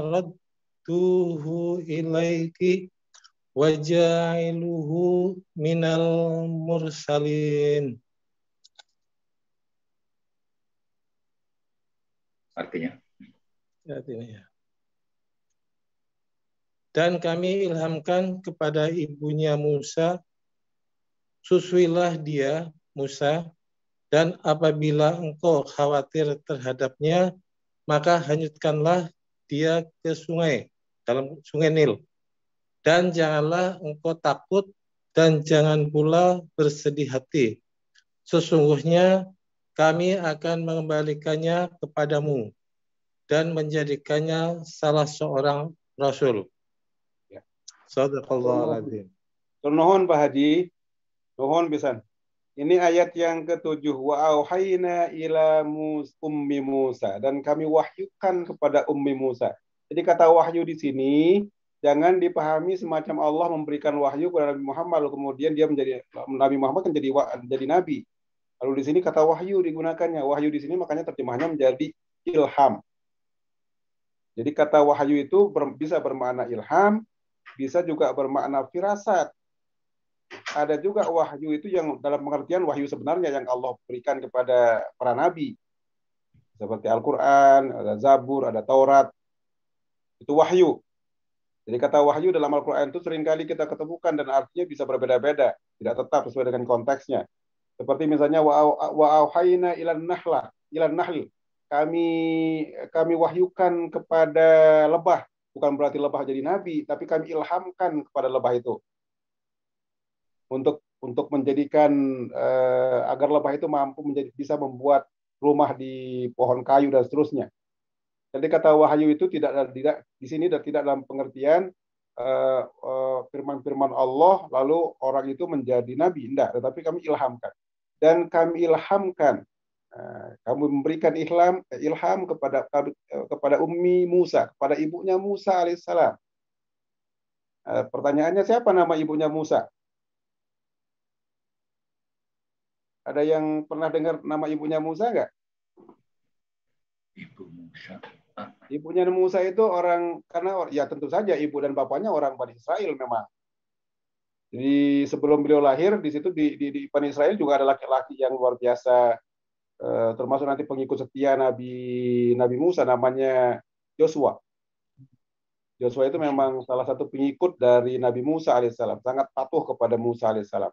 radduhu ilaiki wa ja'iluhu minal mursalin. Artinya ya. Dan kami ilhamkan kepada ibunya Musa, susuilah dia, Musa, dan apabila engkau khawatir terhadapnya, maka hanyutkanlah dia ke sungai, dalam sungai Nil. Dan janganlah engkau takut dan jangan pula bersedih hati. Sesungguhnya kami akan mengembalikannya kepadamu dan menjadikannya salah seorang rasul. Ya. Shadaqallahul adzim. Nuhun Pak Haji, nuhun pisan. Ini ayat yang ke-7, wa auhayna ila ummi Musa, dan kami wahyukan kepada ummi Musa. Jadi kata wahyu di sini jangan dipahami semacam Allah memberikan wahyu kepada Nabi Muhammad, lalu kemudian dia menjadi Nabi Muhammad kan jadi nabi. Lalu di sini kata wahyu digunakannya. Wahyu di sini makanya terjemahnya menjadi ilham. Jadi kata wahyu itu bisa bermakna ilham, bisa juga bermakna firasat. Ada juga wahyu itu yang dalam pengertian wahyu sebenarnya yang Allah berikan kepada para nabi. Seperti Al-Quran, ada Zabur, ada Taurat. Itu wahyu. Jadi kata wahyu dalam Al-Quran itu seringkali kita ketemukan dan artinya bisa berbeda-beda. Tidak tetap sesuai dengan konteksnya. Seperti misalnya wa auhayna ilan nahl. Kami wahyukan kepada lebah, bukan berarti lebah jadi nabi, tapi kami ilhamkan kepada lebah itu untuk menjadikan agar lebah itu mampu bisa membuat rumah di pohon kayu dan seterusnya. Jadi kata wahyu itu tidak di sini dan tidak dalam pengertian firman-firman Allah lalu orang itu menjadi nabi, tidak, tetapi kami ilhamkan. Dan kami ilhamkan, kami memberikan ilham kepada ummi Musa, kepada ibunya Musa alaihissalam. Pertanyaannya, siapa nama ibunya Musa? Ada yang pernah dengar nama ibunya Musa nggak? Ibu Musa. Ibunya Musa itu orang, karena ya tentu saja ibu dan bapaknya orang Bani Israel memang. Jadi sebelum beliau lahir di situ di Bani Israel juga ada laki-laki yang luar biasa, termasuk nanti pengikut setia Nabi Musa, namanya Joshua. Joshua itu memang salah satu pengikut dari Nabi Musa alaihissalam, sangat patuh kepada Musa alaihissalam.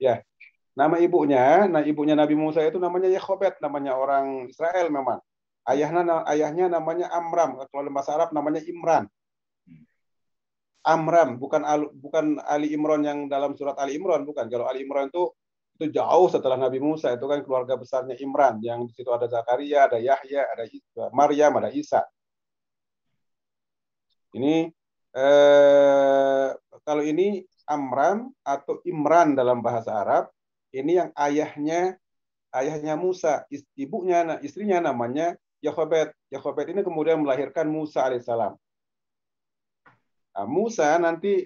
Ya, nama ibunya Nabi Musa itu namanya Yochebed, namanya orang Israel memang. Ayahnya namanya Amram, kalau dalam bahasa Arab namanya Imran. Amram, bukan Ali Imran yang dalam surat Ali Imran, bukan. Kalau Ali Imran itu jauh setelah Nabi Musa, itu kan keluarga besarnya Imran, yang di situ ada Zakaria, ada Yahya, ada Maryam, ada Isa. Ini kalau ini Amram atau Imran dalam bahasa Arab, ini yang ayahnya Musa, istrinya namanya Yochebed. Yochebed ini kemudian melahirkan Musa alaihissalam. Nah, Musa nanti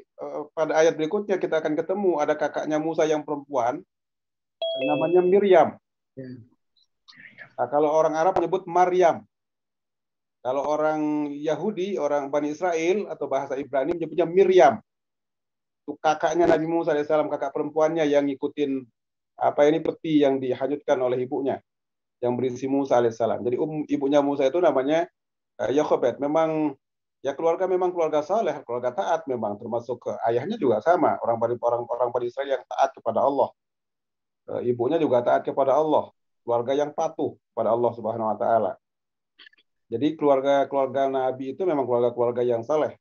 pada ayat berikutnya kita akan ketemu ada kakaknya Musa yang perempuan, namanya Miriam. Nah, kalau orang Arab menyebut Maryam. Kalau orang Yahudi, orang Bani Israel atau bahasa Ibrani menyebutnya Miriam. Itu kakaknya Nabi Musa alaihissalam, kakak perempuannya yang ngikutin peti yang dihanyutkan oleh ibunya, yang berisi Musa alaihissalam. Jadi ibunya Musa itu namanya Yochebed memang ya keluarga memang keluarga saleh, keluarga taat memang, termasuk ayahnya juga sama, orang Bani Israel yang taat kepada Allah. Ibunya juga taat kepada Allah, keluarga yang patuh pada Allah Subhanahu wa taala. Jadi keluarga Nabi itu memang keluarga yang saleh.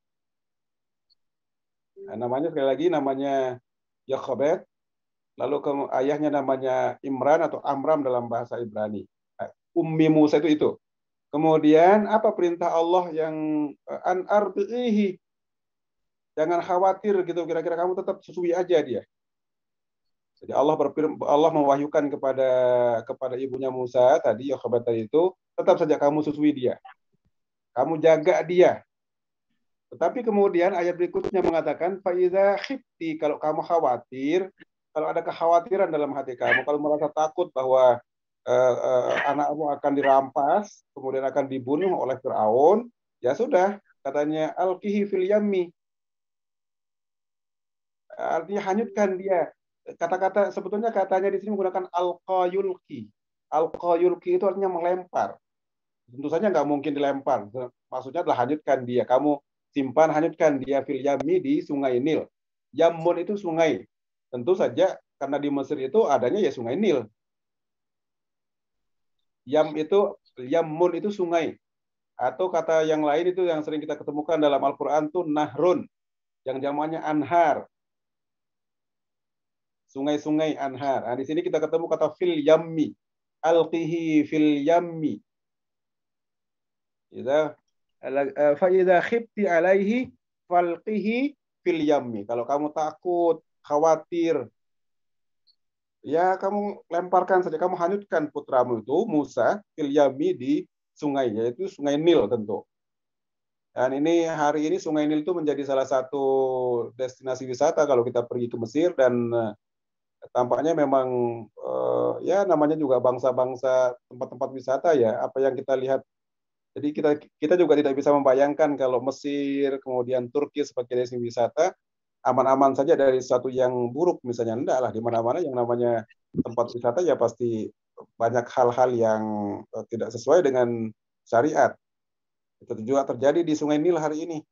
Nah, namanya sekali lagi namanya Yochebed, lalu ayahnya namanya Imran atau Amram dalam bahasa Ibrani. Ummi Musa itu. Kemudian apa perintah Allah yang an arbihi? Jangan khawatir gitu, kira-kira kamu tetap susui aja dia. Jadi Allah mewahyukan kepada ibunya Musa tadi, Yochebed tadi itu, tetap saja kamu susui dia. Kamu jaga dia. Tetapi kemudian ayat berikutnya mengatakan faidza khifti, kalau kamu khawatir, kalau ada kekhawatiran dalam hati kamu, kalau merasa takut bahwa anakmu akan dirampas, kemudian akan dibunuh oleh Firaun, ya sudah, katanya alqihi fil yammi. Artinya hanyutkan dia. Sebetulnya katanya di sini menggunakan alqayulqi. Alqayulqi itu artinya melempar. Tentu saja nggak mungkin dilempar. Maksudnya adalah hanyutkan dia. Kamu simpan, hanyutkan dia fil yammi, di sungai Nil. Yamun itu sungai. Tentu saja karena di Mesir itu adanya ya sungai Nil. Yamun itu sungai. Atau kata yang lain itu yang sering kita ketemukan dalam Al-Quran itu nahrun, yang jamannya anhar. Sungai-sungai anhar. Nah, di sini kita ketemu kata fil yammi. Alqihi fil yammi. Fa idza khifti alaihi falqihi fil yammi. Kalau kamu takut, khawatir, ya kamu lemparkan saja, kamu hanyutkan putramu itu Musa fil yammi, di sungai, yaitu sungai Nil tentu. Dan ini hari ini sungai Nil itu menjadi salah satu destinasi wisata kalau kita pergi ke Mesir, dan tampaknya memang ya namanya juga bangsa-bangsa tempat-tempat wisata ya, apa yang kita lihat. Jadi kita juga tidak bisa membayangkan kalau Mesir kemudian Turki sebagai destinasi wisata aman-aman saja dari sesuatu yang buruk misalnya. Enggak lah, di mana-mana yang namanya tempat wisata ya pasti banyak hal-hal yang tidak sesuai dengan syariat. Itu juga terjadi di Sungai Nil hari ini,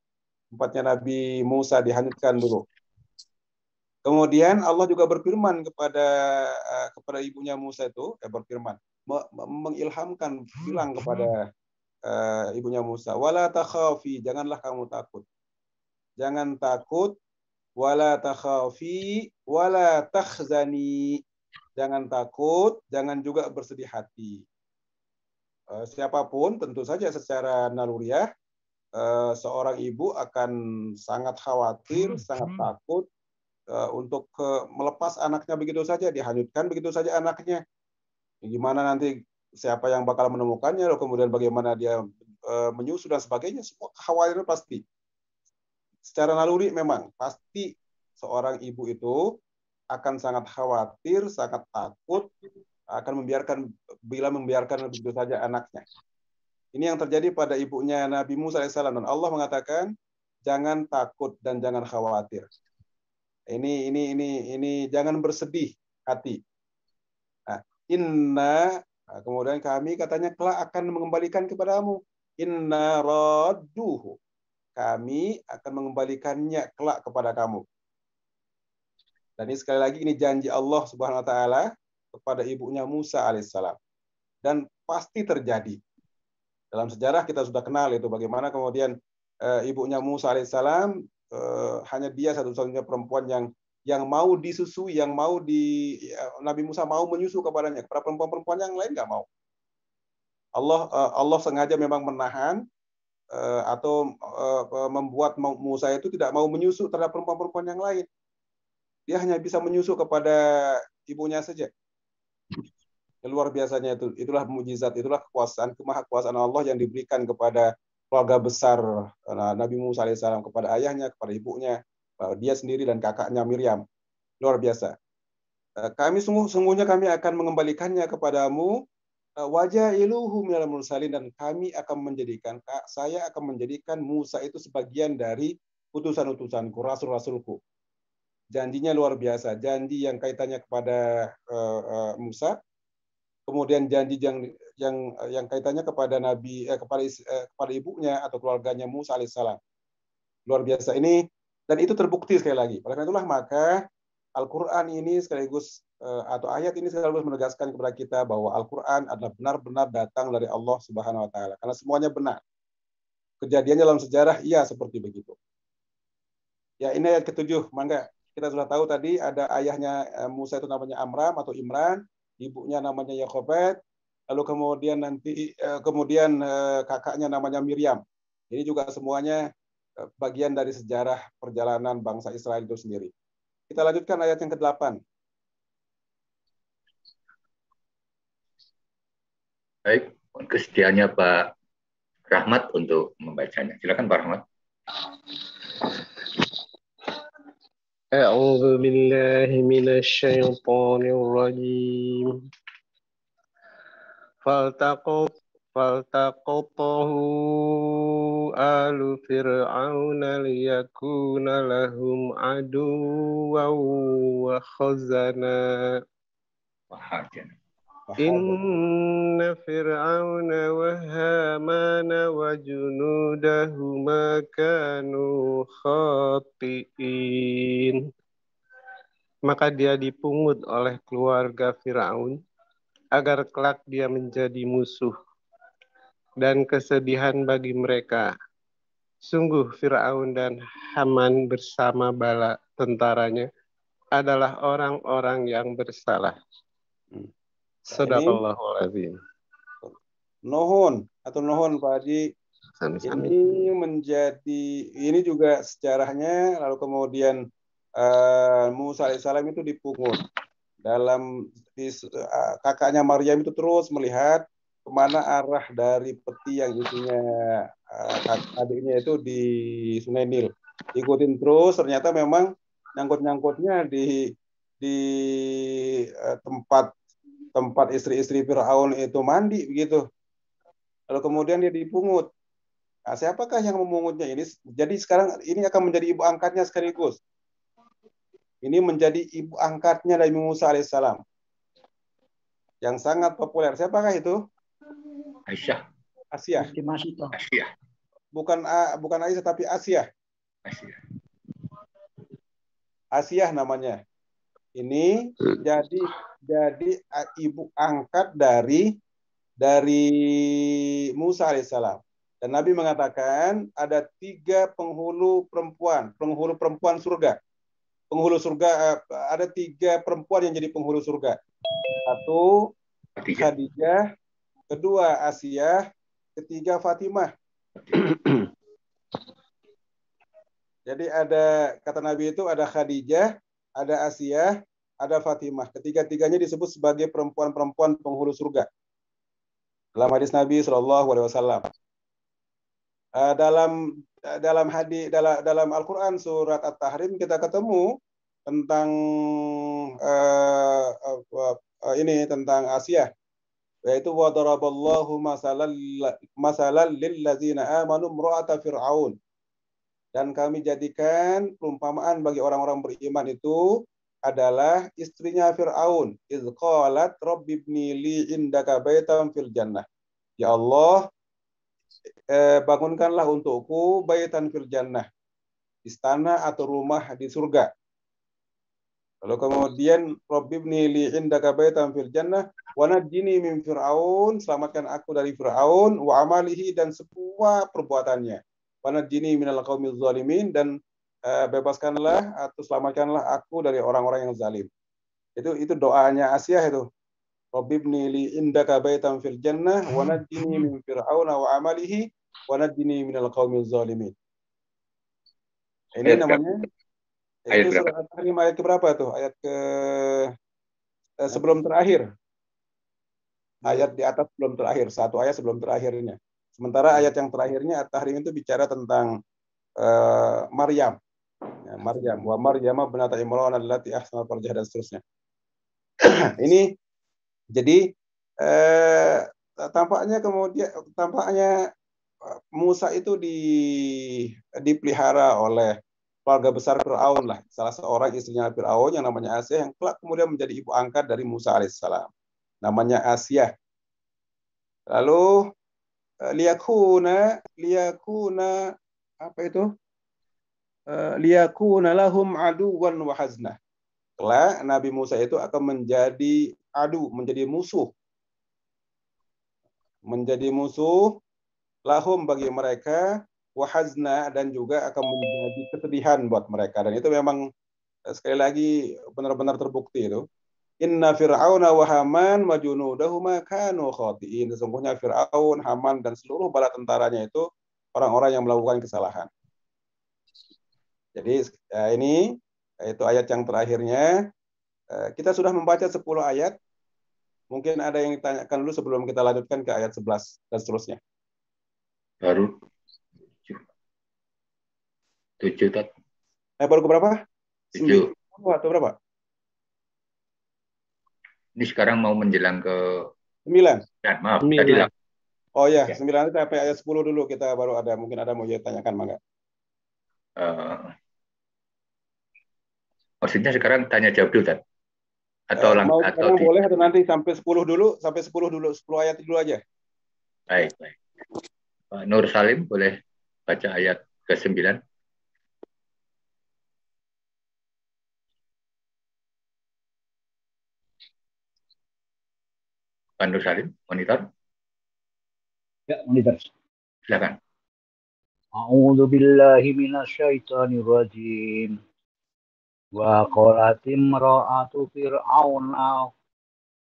tempatnya Nabi Musa dihanyutkan dulu. Kemudian Allah juga berfirman kepada ibunya Musa itu, berfirman, mengilhamkan, bilang kepada ibunya Musa, wala takhafi, janganlah kamu takut. Jangan takut, wala takhafi, wala takhzani. Jangan takut, jangan juga bersedih hati. Siapapun tentu saja secara naluriah seorang ibu akan sangat khawatir, sangat takut untuk melepas anaknya begitu saja, dihanyutkan begitu saja anaknya. Gimana nanti, siapa yang bakal menemukannya, lalu kemudian bagaimana dia menyusu dan sebagainya, semua kekhawatiran pasti. Secara naluri memang pasti seorang ibu itu akan sangat khawatir, sangat takut, akan membiarkan begitu saja anaknya. Ini yang terjadi pada ibunya Nabi Musa AS, dan Allah mengatakan jangan takut dan jangan khawatir. Ini jangan bersedih hati. Kemudian kami katanya kelak akan mengembalikan kepadamu. Inna radduhu. Kami akan mengembalikannya kelak kepada kamu. Dan ini sekali lagi ini janji Allah Subhanahu wa taala kepada ibunya Musa alaihissalam. Dan pasti terjadi. Dalam sejarah kita sudah kenal itu bagaimana kemudian ibunya Musa alaihissalam hanya dia satu-satunya perempuan yang mau disusui, yang mau Nabi Musa mau menyusu kepadanya. Para perempuan-perempuan yang lain nggak mau. Allah sengaja memang menahan atau membuat Musa itu tidak mau menyusu terhadap perempuan-perempuan yang lain. Dia hanya bisa menyusu kepada ibunya saja. Luar biasanya itu. Itulah mukjizat, itulah kemahakuasaan Allah yang diberikan kepada keluarga besar Nabi Musa alaihissalam, kepada ayahnya, kepada ibunya, dia sendiri dan kakaknya Miriam. Luar biasa. Sungguhnya kami akan mengembalikannya kepadamu, wajah iluhu minal mursalin, dan saya akan menjadikan Musa itu sebagian dari utusan-utusanku, rasul-rasulku. Janjinya luar biasa, janji yang kaitannya kepada Musa, kemudian janji yang kaitannya kepada kepada ibunya atau keluarganya Musa alaihissalam. Luar biasa ini, dan itu terbukti sekali lagi. Oleh karena itulah maka Al-Quran ini sekaligus atau ayat ini sekaligus menegaskan kepada kita bahwa Al-Quran adalah benar-benar datang dari Allah Subhanahu Wa Taala, karena semuanya benar. Kejadiannya dalam sejarah iya seperti begitu. Ya, ini ayat ke-7. Mangga, kita sudah tahu tadi ada ayahnya Musa itu namanya Amram atau Imran, ibunya namanya Yochebed, lalu kemudian kakaknya namanya Miriam. Ini juga semuanya bagian dari sejarah perjalanan bangsa Israel itu sendiri. Kita lanjutkan ayat yang ke-8. Baik, kesediaannya Pak Rahmat untuk membacanya. Silakan Pak Rahmat. أعوذ بالله من الشيطان الرجيم فالتقطه آل فرعون ليكون لهم عدوا وخزنا إن فرعون وهامان وجنودهما كانوا خاطئين. Maka dia dipungut oleh keluarga Firaun agar kelak dia menjadi musuh dan kesedihan bagi mereka. Sungguh Firaun dan Haman bersama bala tentaranya adalah orang-orang yang bersalah. Shadaqallahul azim. Nohon Pak Haji. Ini juga sejarahnya, lalu kemudian Musa alaihissalam itu dipungut. Kakaknya Maryam itu terus melihat kemana arah dari peti yang isinya adiknya itu di Sungai Nil. Ikutin terus, ternyata memang nyangkut-nyangkutnya di tempat istri-istri Firaun itu mandi begitu. Lalu kemudian dia dipungut. Nah, siapakah yang memungutnya ini? Jadi sekarang ini akan menjadi ibu angkatnya sekaligus. Ini menjadi ibu angkatnya Nabi Musa alaihissalam. Yang sangat populer. Siapakah itu? Aisyah. Asia. Bukan Aisyah tapi Asia. Asia namanya. Ini jadi ibu angkat dari Musa alaihissalam. Dan Nabi mengatakan ada 3 penghulu perempuan surga. Penghulu surga ada 3 perempuan yang jadi penghulu surga. 1 Khadijah, 2 Asia, 3 Fatimah. Jadi ada, kata Nabi itu ada Khadijah, ada Asia, ada Fatimah. Ketiga-tiganya disebut sebagai perempuan-perempuan penghulu surga. Dalam hadis Nabi SAW. Dalam Al-Quran surat At-Tahrim kita ketemu tentang tentang Asia, yaitu wa daraballahu masalan lil ladzina amanu imra'ata fir'aun. Dan kami jadikan perumpamaan bagi orang-orang beriman itu adalah istrinya Fir'aun. Idz qalat rabbi ibni li indaka baitan fil jannah. Ya Allah, bangunkanlah untukku baitan fil jannah, istana atau rumah di surga. Lalu kemudian rabbi ibni li indaka baitan fil jannah wa najjini min fir'aun, selamatkan aku dari Fir'aun wa amalihi, dan semua perbuatannya. Wa najjini minal qaumil zalimin, dan bebaskanlah atau selamatkanlah aku dari orang-orang yang zalim. Itu doanya Asia itu. Rabbi ibni li indaka baitan fil jannah wa najjini min fir'auna wa amalihi wa najjini minal qaumil zalimin. Ini namanya itu surat At-Tahrim ayat ke berapa tuh? Ayat ke sebelum terakhir. Ayat di atas sebelum terakhir, 1 ayat sebelum terakhirnya. Sementara ayat yang terakhirnya At-Tahrim itu bicara tentang Maryam. Ya, Maryam wa Maryam binat Imran allati ahsanat farjaha, dan seterusnya. Ini jadi tampaknya Musa itu dipelihara oleh keluarga besar Fir'aun lah, salah seorang istrinya Fir'aun yang namanya Asia, yang kelak kemudian menjadi ibu angkat dari Musa alaihissalam, namanya Asia. Lalu liyakuna apa itu? Liyakuna lahum aduwan wa haznah. Kelak Nabi Musa itu akan menjadi menjadi musuh. Menjadi musuh lahum bagi mereka, wa hazna, dan juga akan menjadi kesedihan buat mereka. Dan itu memang sekali lagi benar-benar terbukti itu. Inna fir'auna wa haman wa junudahuma kanu khati'in. Sesungguhnya Fir'aun, Haman, dan seluruh bala tentaranya itu orang-orang yang melakukan kesalahan. Jadi ini itu ayat yang terakhirnya. Kita sudah membaca 10 ayat. Mungkin ada yang ditanyakan dulu sebelum kita lanjutkan ke ayat 11 dan seterusnya. Baru 7 Tat. Baru ke berapa? 7. Atau berapa? Ini sekarang mau menjelang ke 9. Maaf, tadi 8. Oh ya, 9 itu sampai ayat 10 dulu kita baru ada. Mungkin ada mau tanyakan, Mangga. Maksudnya sekarang tanya jawab dulu, Tat? Atau mau sekarang boleh atau nanti sampai 10 dulu, 10 ayat dulu aja. Baik. Pak Nur Salim boleh baca ayat ke-9. Pak Nur Salim, monitor. Ya, monitor. Silakan. A'udzu billahi minasyaitonir rajim. Wa qalat imra'atu fir'auna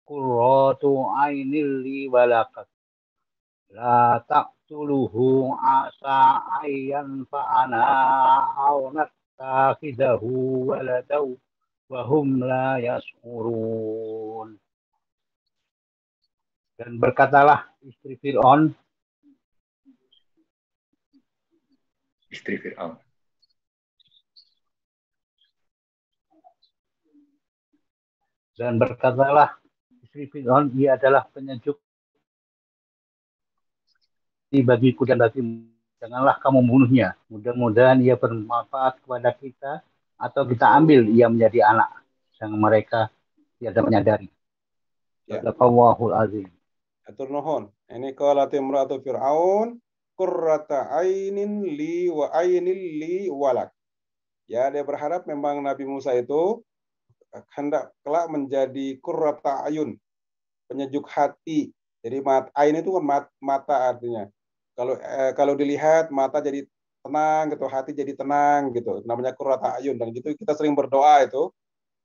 qurratu 'ainil li walakat la taqtuluhu asa ayyan fa'ana aw nattakhidahu waladaw wa hum la yash'urun. Dan berkatalah istri Fir'aun, ia adalah penyejuk bagiku dan bagimu. Janganlah kamu membunuhnya. Mudah-mudahan ia bermanfaat kepada kita, atau kita ambil ia menjadi anak yang mereka tidak menyadari. Sadaqallahul azim. Atur nuhun. Ini qalat imra'atu fir'aun qurrata ainin li wa ainil li walak. Ya, dia berharap memang Nabi Musa itu hendak kelak menjadi qurrata ayun, penyejuk hati. Jadi ain itu kan mata artinya. Kalau dilihat mata jadi tenang gitu, hati jadi tenang gitu. Namanya qurrata ayun, dan gitu kita sering berdoa itu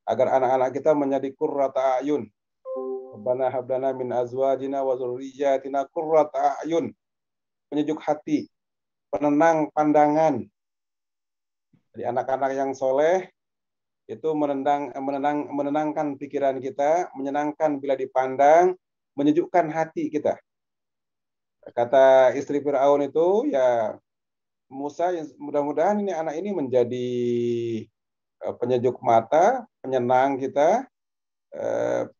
agar anak-anak kita menjadi qurrata ayun. Rabbana hab lana min azwajina wa dzurriyyatina qurrata ayun. Penyejuk hati, penenang pandangan. Jadi anak-anak yang soleh itu menenangkan pikiran kita, menyenangkan bila dipandang, menyejukkan hati kita. Kata istri Fir'aun itu, ya Musa, mudah-mudahan ini anak ini menjadi penyejuk mata, penyenang kita,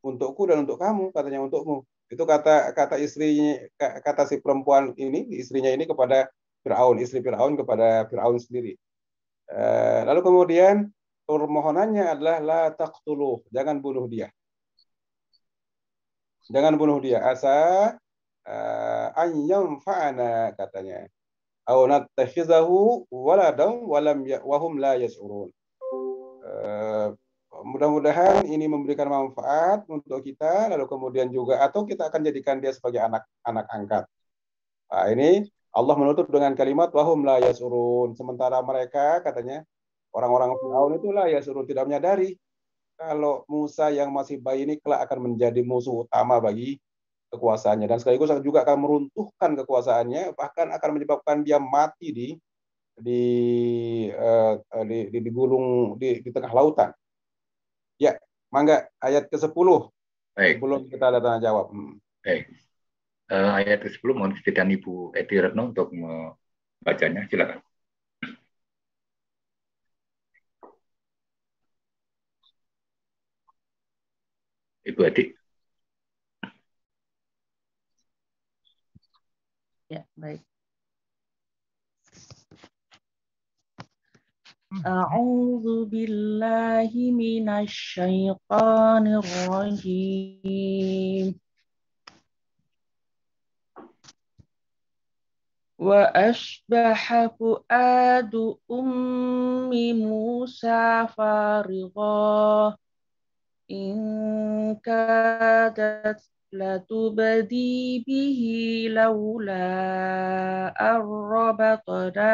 untukku dan untuk kamu, katanya untukmu. Itu kata istrinya, kata si perempuan ini, istrinya ini kepada Fir'aun, istri Fir'aun kepada Fir'aun sendiri. Lalu kemudian permohonannya adalah la taqtuluh, jangan bunuh dia. Jangan bunuh dia. Asa an yanfa'ana, katanya. Aw nattakhizahu waladan wa hum la yash'urun. Mudah-mudahan ini memberikan manfaat untuk kita, lalu kemudian juga atau kita akan jadikan dia sebagai anak angkat. Nah, ini Allah menutup dengan kalimat wahum la yash'urun. Sementara mereka, katanya, orang-orang Fir'aun itu la yash'urun, tidak menyadari kalau Musa yang masih bayi ini kelak akan menjadi musuh utama bagi kekuasaannya, dan sekaligus juga akan meruntuhkan kekuasaannya, bahkan akan menyebabkan dia mati di gulung di tengah lautan. Ya, mangga ayat ke-10. Baik. Sebelum kita ada tanya jawab. Baik. Ayat ke-10 mohon kesediaan Ibu Edi Retno untuk membacanya. Silakan. Ibu Edi. Ya, baik. A'udzu billahi minasyaitonir rajim. وأشبح فؤاد أم موسى فارغا إن كادت لتبدي به لولا أن ربطنا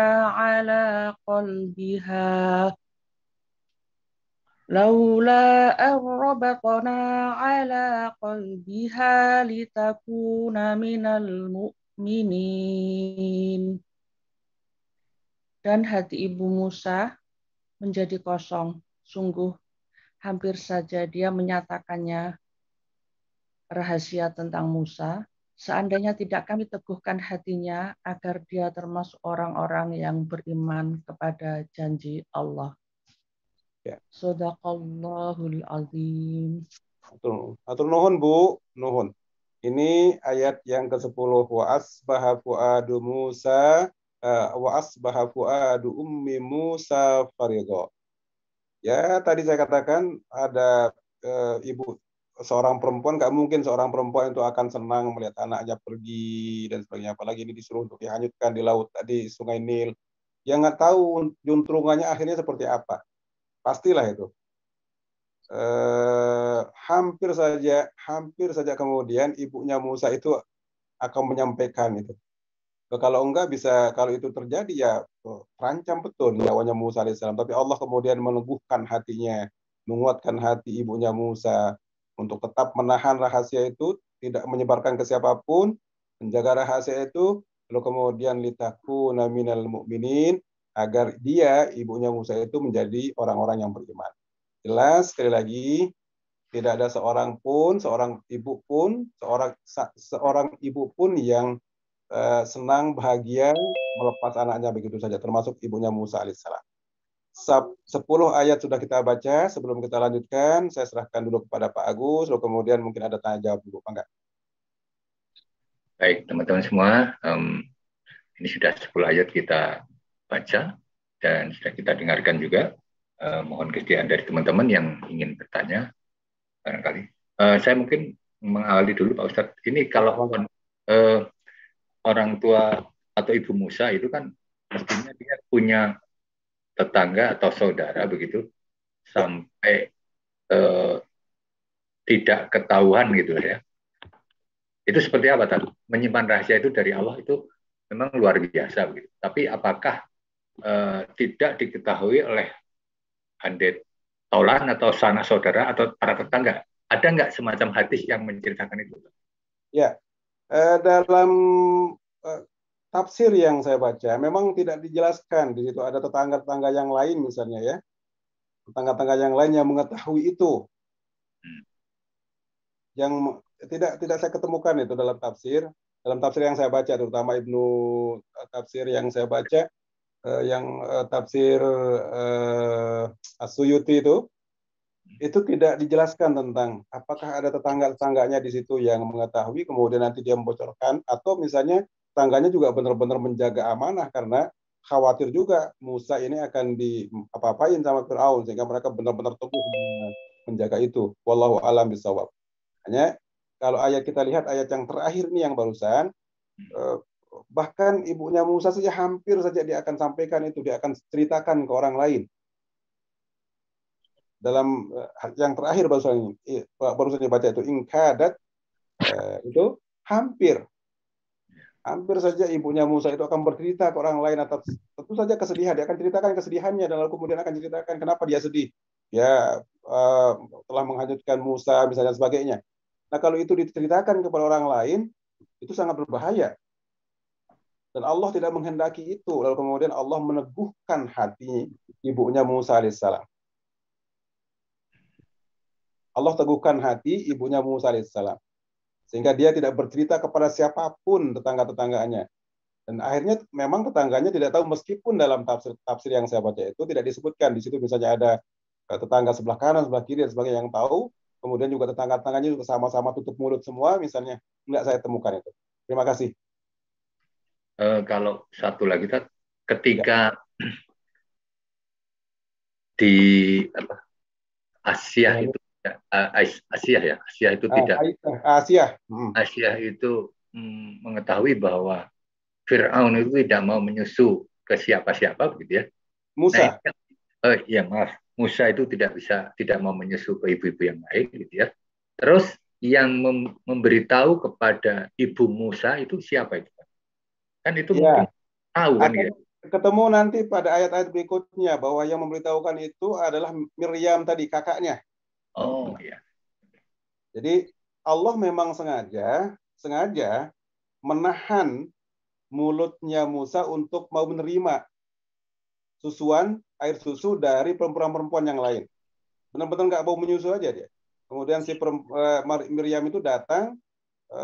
على قلبها لتكون من المؤمنين. Dan hati ibu Musa menjadi kosong. Sungguh hampir saja dia menyatakannya rahasia tentang Musa. Seandainya tidak kami teguhkan hatinya agar dia termasuk orang-orang yang beriman kepada janji Allah. Ya. Shadaqallahul azim. Atur nuhun Bu, nuhun. Ini ayat yang ke-10. Wa asbaha fuadu Musa wa asbaha fuadu ummi Musa farigo. Ya, tadi saya katakan ada ibu seorang perempuan, nggak mungkin seorang perempuan itu akan senang melihat anaknya pergi dan sebagainya, apalagi ini disuruh untuk dihanyutkan di laut tadi Sungai Nil. Yang nggak tahu juntrungannya akhirnya seperti apa. Pastilah itu. Hampir saja kemudian ibunya Musa itu akan menyampaikan itu. Kalau enggak bisa, kalau itu terjadi ya terancam betul nyawanya Musa alaihissalam. Tapi Allah kemudian meneguhkan hatinya, menguatkan hati ibunya Musa untuk tetap menahan rahasia itu, tidak menyebarkan ke siapapun, menjaga rahasia itu, lalu kemudian litakuna minal mu'minin, agar dia, ibunya Musa itu menjadi orang-orang yang beriman. Jelas sekali lagi, tidak ada seorang ibu pun yang senang, bahagia melepas anaknya begitu saja, termasuk ibunya Musa alaihissalam. 10 ayat sudah kita baca. Sebelum kita lanjutkan, saya serahkan dulu kepada Pak Agus, lalu kemudian mungkin ada tanya jawab dulu, Pak enggak? Baik, teman-teman semua, ini sudah 10 ayat kita baca dan sudah kita dengarkan juga. Mohon kesediaan dari teman-teman yang ingin bertanya barangkali. Saya mungkin mengawali dulu Pak Ustadz. Ini kalau orang tua atau ibu Musa itu kan mestinya dia punya tetangga atau saudara begitu sampai tidak ketahuan gitu ya. Itu seperti apa tadi? Menyimpan rahasia itu dari Allah itu memang luar biasa begitu. Tapi apakah tidak diketahui oleh handai taulan atau sanak saudara atau para tetangga? Ada nggak semacam hadis yang menceritakan itu? Ya, dalam tafsir yang saya baca, memang tidak dijelaskan di situ ada tetangga-tetangga yang lain misalnya ya, tetangga-tetangga yang lain yang mengetahui itu, yang tidak saya ketemukan itu dalam tafsir yang saya baca, terutama Ibnu tafsir yang saya baca, tafsir As-Suyuti itu tidak dijelaskan tentang apakah ada tetangga-tetangganya di situ yang mengetahui, kemudian nanti dia membocorkan, atau misalnya tetangganya juga benar-benar menjaga amanah karena khawatir juga Musa ini akan apa-apain sama Fir'aun, sehingga mereka benar-benar teguh menjaga itu. Wallahu a'lam bishawab. Hanya kalau ayat kita lihat ayat yang terakhir ini yang barusan, bahkan ibunya Musa saja hampir saja dia akan sampaikan itu, dia akan ceritakan ke orang lain. Dalam yang terakhir barusan dibaca itu ingkadat, itu hampir saja ibunya Musa itu akan bercerita ke orang lain atas tentu saja kesedihan. Dia akan ceritakan kesedihannya dan lalu kemudian akan ceritakan kenapa dia sedih. Dia telah menghanyutkan Musa misalnya sebagainya. Nah, kalau itu diceritakan kepada orang lain, itu sangat berbahaya. Dan Allah tidak menghendaki itu. Lalu kemudian Allah meneguhkan hati ibunya Musa alaihissalam. Allah teguhkan hati ibunya Musa alaihissalam, sehingga dia tidak bercerita kepada siapapun tetangga-tetangganya. Dan akhirnya memang tetangganya tidak tahu, meskipun dalam tafsir yang saya baca itu tidak disebutkan. Di situ misalnya ada tetangga sebelah kanan, sebelah kiri, dan sebagainya yang tahu. Kemudian juga tetangga-tetangganya juga sama-sama tutup mulut semua misalnya. Enggak saya temukan itu. Terima kasih. Kalau satu lagi, ketika di Asia itu, Asia itu tidak. Asia. Asia itu mengetahui bahwa Fir'aun itu tidak mau menyusu ke siapa-siapa begitu ya. Musa. Nah, ya maaf, Musa itu tidak mau menyusu ke ibu-ibu yang lain gitu ya. Terus yang memberitahu kepada ibu Musa itu siapa itu? Kan itu mungkin tahu kan ya. Ketemu nanti pada ayat-ayat berikutnya bahwa yang memberitahukan itu adalah Miriam tadi, kakaknya. Oh iya. Jadi Allah memang sengaja menahan mulutnya Musa untuk mau menerima susuan air susu dari perempuan-perempuan yang lain. Benar-benar nggak mau menyusu aja dia. Kemudian si Miriam itu datang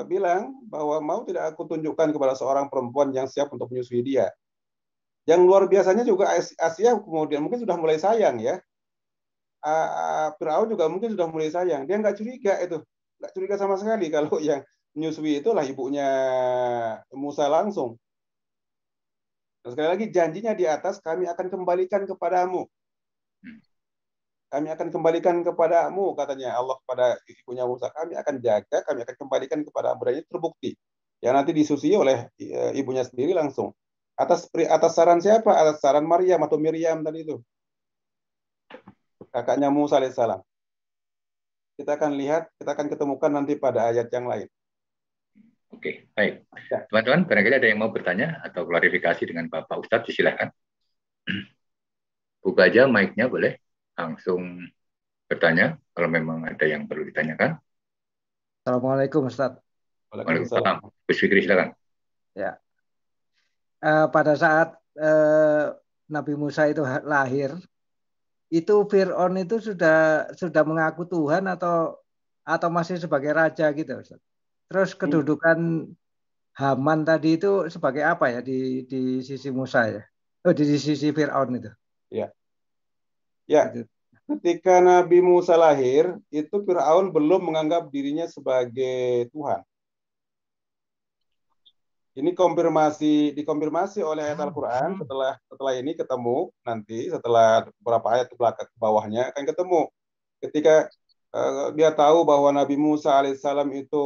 bilang bahwa mau tidak aku tunjukkan kepada seorang perempuan yang siap untuk menyusui dia. Yang luar biasanya juga Asia kemudian mungkin sudah mulai sayang ya. Firaun juga mungkin sudah mulai sayang. Dia nggak curiga sama sekali kalau yang menyusui itulah ibunya Musa langsung. Dan sekali lagi janjinya di atas, kami akan kembalikan kepadamu. Kami akan kembalikan kepadamu, katanya Allah kepada ibunya Musa. Kami akan jaga, kami akan kembalikan kepadamu. Dan itu terbukti. Yang nanti disusui oleh ibunya sendiri langsung. Atas saran siapa? Atas saran Maryam atau Miriam tadi itu. Kakaknya Musa alaihissalam. Kita akan lihat, kita akan ketemukan nanti pada ayat yang lain. Oke, baik. Teman-teman, barangkali ada yang mau bertanya atau klarifikasi dengan Bapak Ustadz, silakan. Buka aja mic-nya, boleh langsung bertanya kalau memang ada yang perlu ditanyakan. Assalamualaikum Ustadz. Waalaikumsalam. Gus Fikri, silakan. Ya. Pada saat Nabi Musa itu lahir, itu Fir'aun itu sudah mengaku Tuhan atau masih sebagai raja gitu, Ustaz? Terus kedudukan Haman tadi itu sebagai apa ya di sisi Musa ya? Di sisi Fir'aun itu. Ya. Ya. Gitu. Ketika Nabi Musa lahir, itu Fir'aun belum menganggap dirinya sebagai Tuhan. Ini dikonfirmasi oleh ayat Al-Quran setelah ini ketemu nanti setelah beberapa ayat ke bawahnya akan ketemu ketika dia tahu bahwa Nabi Musa alaihissalam itu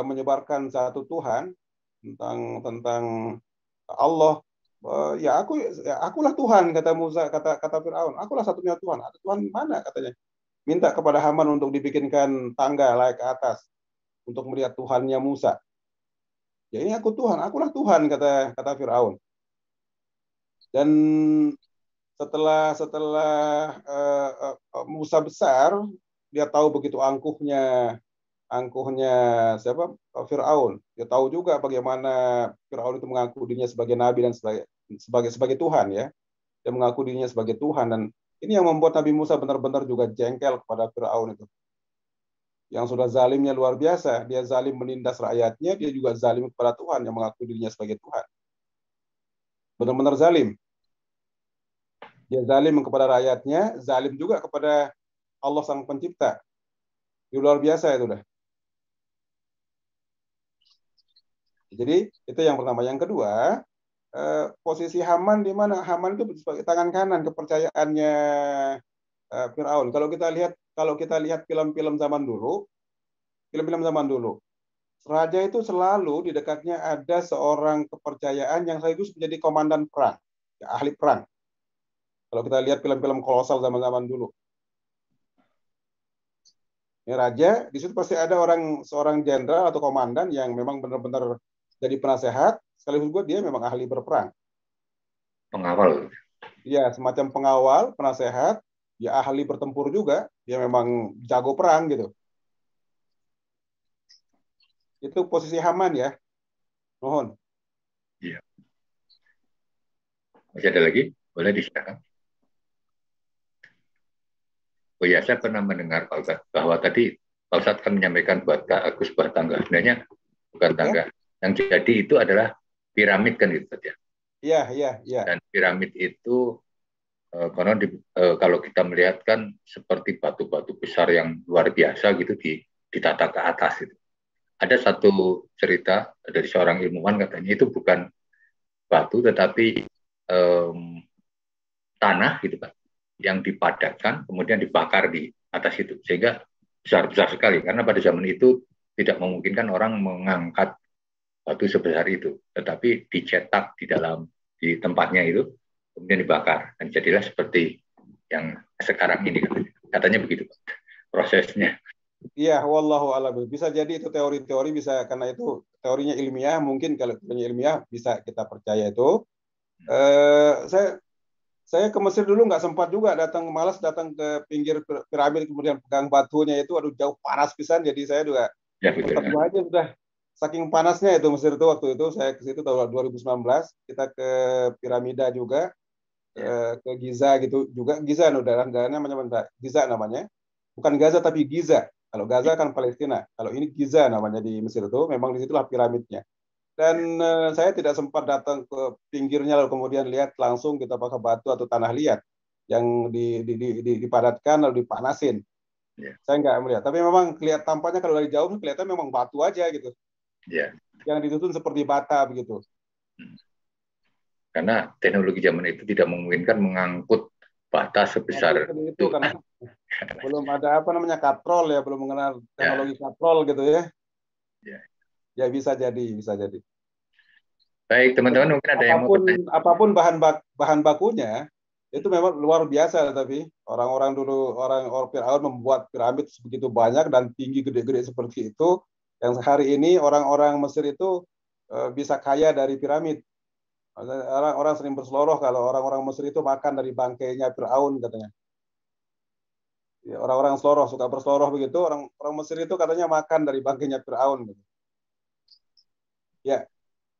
menyebarkan satu Tuhan tentang Allah. Akulah Tuhan, kata Musa, kata Fir'aun. Akulah satunya Tuhan. Ada Tuhan mana, katanya. Minta kepada Haman untuk dibikinkan tangga naik ke atas untuk melihat Tuhannya Musa. Ya ini akulah Tuhan, kata Fir'aun. Dan setelah Musa besar, dia tahu begitu angkuhnya siapa? Fir'aun. Dia tahu juga bagaimana Fir'aun itu mengaku dirinya sebagai nabi dan sebagai Tuhan ya. Dia mengaku dirinya sebagai Tuhan, dan ini yang membuat Nabi Musa benar-benar juga jengkel kepada Fir'aun itu. Yang sudah zalimnya luar biasa, dia zalim menindas rakyatnya, dia juga zalim kepada Tuhan yang mengaku dirinya sebagai Tuhan. Benar-benar zalim. Dia zalim kepada rakyatnya, zalim juga kepada Allah Sang Pencipta. Itu luar biasa itu dah. Jadi itu yang pertama. Yang kedua, posisi Haman di mana? Haman itu sebagai tangan kanan kepercayaannya Fir'aun. Kalau kita lihat film-film zaman dulu, raja itu selalu di dekatnya ada seorang kepercayaan yang sekaligus menjadi komandan perang, ya, ahli perang. Kalau kita lihat film-film kolosal zaman-zaman dulu, ya, raja di situ pasti ada seorang jenderal atau komandan yang memang benar-benar jadi penasehat, sekaligus dia memang ahli berperang. Pengawal. Ya, semacam pengawal, penasehat, ya ahli bertempur juga, dia memang jago perang gitu. Itu posisi Haman ya. Mohon. Iya. Masih ada lagi? Boleh disilakan. Oh ya, saya pernah mendengar Pak Ustadz bahwa tadi Pak Ustadz kan menyampaikan buat Kak Agus buat tangga. Sebenarnya bukan tangga. Yang jadi itu adalah piramid kan gitu ya. Iya. Dan piramid itu karena kalau kita melihat kan seperti batu-batu besar yang luar biasa gitu ditata ke atas gitu. Ada satu cerita dari seorang ilmuwan, katanya itu bukan batu tetapi tanah gitu Pak, yang dipadatkan kemudian dibakar di atas itu, sehingga besar-besar sekali, karena pada zaman itu tidak memungkinkan orang mengangkat batu sebesar itu, tetapi dicetak di tempatnya itu, kemudian dibakar, dan jadilah seperti yang sekarang ini, katanya begitu prosesnya. Iya, wallahu a'lam. Bisa jadi itu teori-teori, bisa karena itu teorinya ilmiah, mungkin kalau teorinya ilmiah bisa kita percaya itu. Saya ke Mesir dulu nggak sempat juga, malas datang ke pinggir piramid kemudian pegang batunya itu, aduh jauh panas pisan, jadi saya juga betul aja sudah saking panasnya itu Mesir itu waktu itu. Saya ke situ tahun 2019, kita ke piramida juga, ke Giza gitu juga. Giza daerahnya namanya Giza namanya, bukan Gaza tapi Giza. Kalau Gaza kan Palestina, kalau ini Giza namanya di Mesir itu, memang disitulah piramidnya. Dan saya tidak sempat datang ke pinggirnya lalu kemudian lihat langsung kita pakai batu atau tanah liat yang dipadatkan lalu dipanasin. Saya nggak melihat, tapi memang tampaknya kalau dari jauh kelihatan memang batu aja gitu. Yang dituntun seperti bata begitu. Karena teknologi zaman itu tidak memungkinkan mengangkut bata sebesar itu karena belum ada katrol ya, belum mengenal teknologi katrol gitu ya. Ya bisa jadi. Baik teman-teman, mungkin ada yang mau bertanya. Apapun bahan bakunya itu memang luar biasa, tapi orang Firaun membuat piramid sebegitu banyak dan tinggi gede-gede seperti itu, yang hari ini orang-orang Mesir itu bisa kaya dari piramid. Orang sering berseloroh kalau orang-orang Mesir itu makan dari bangkainya Firaun katanya. Ya, orang-orang seloroh suka berseloroh begitu, orang Mesir itu katanya makan dari bangkainya Firaun gitu. Ya.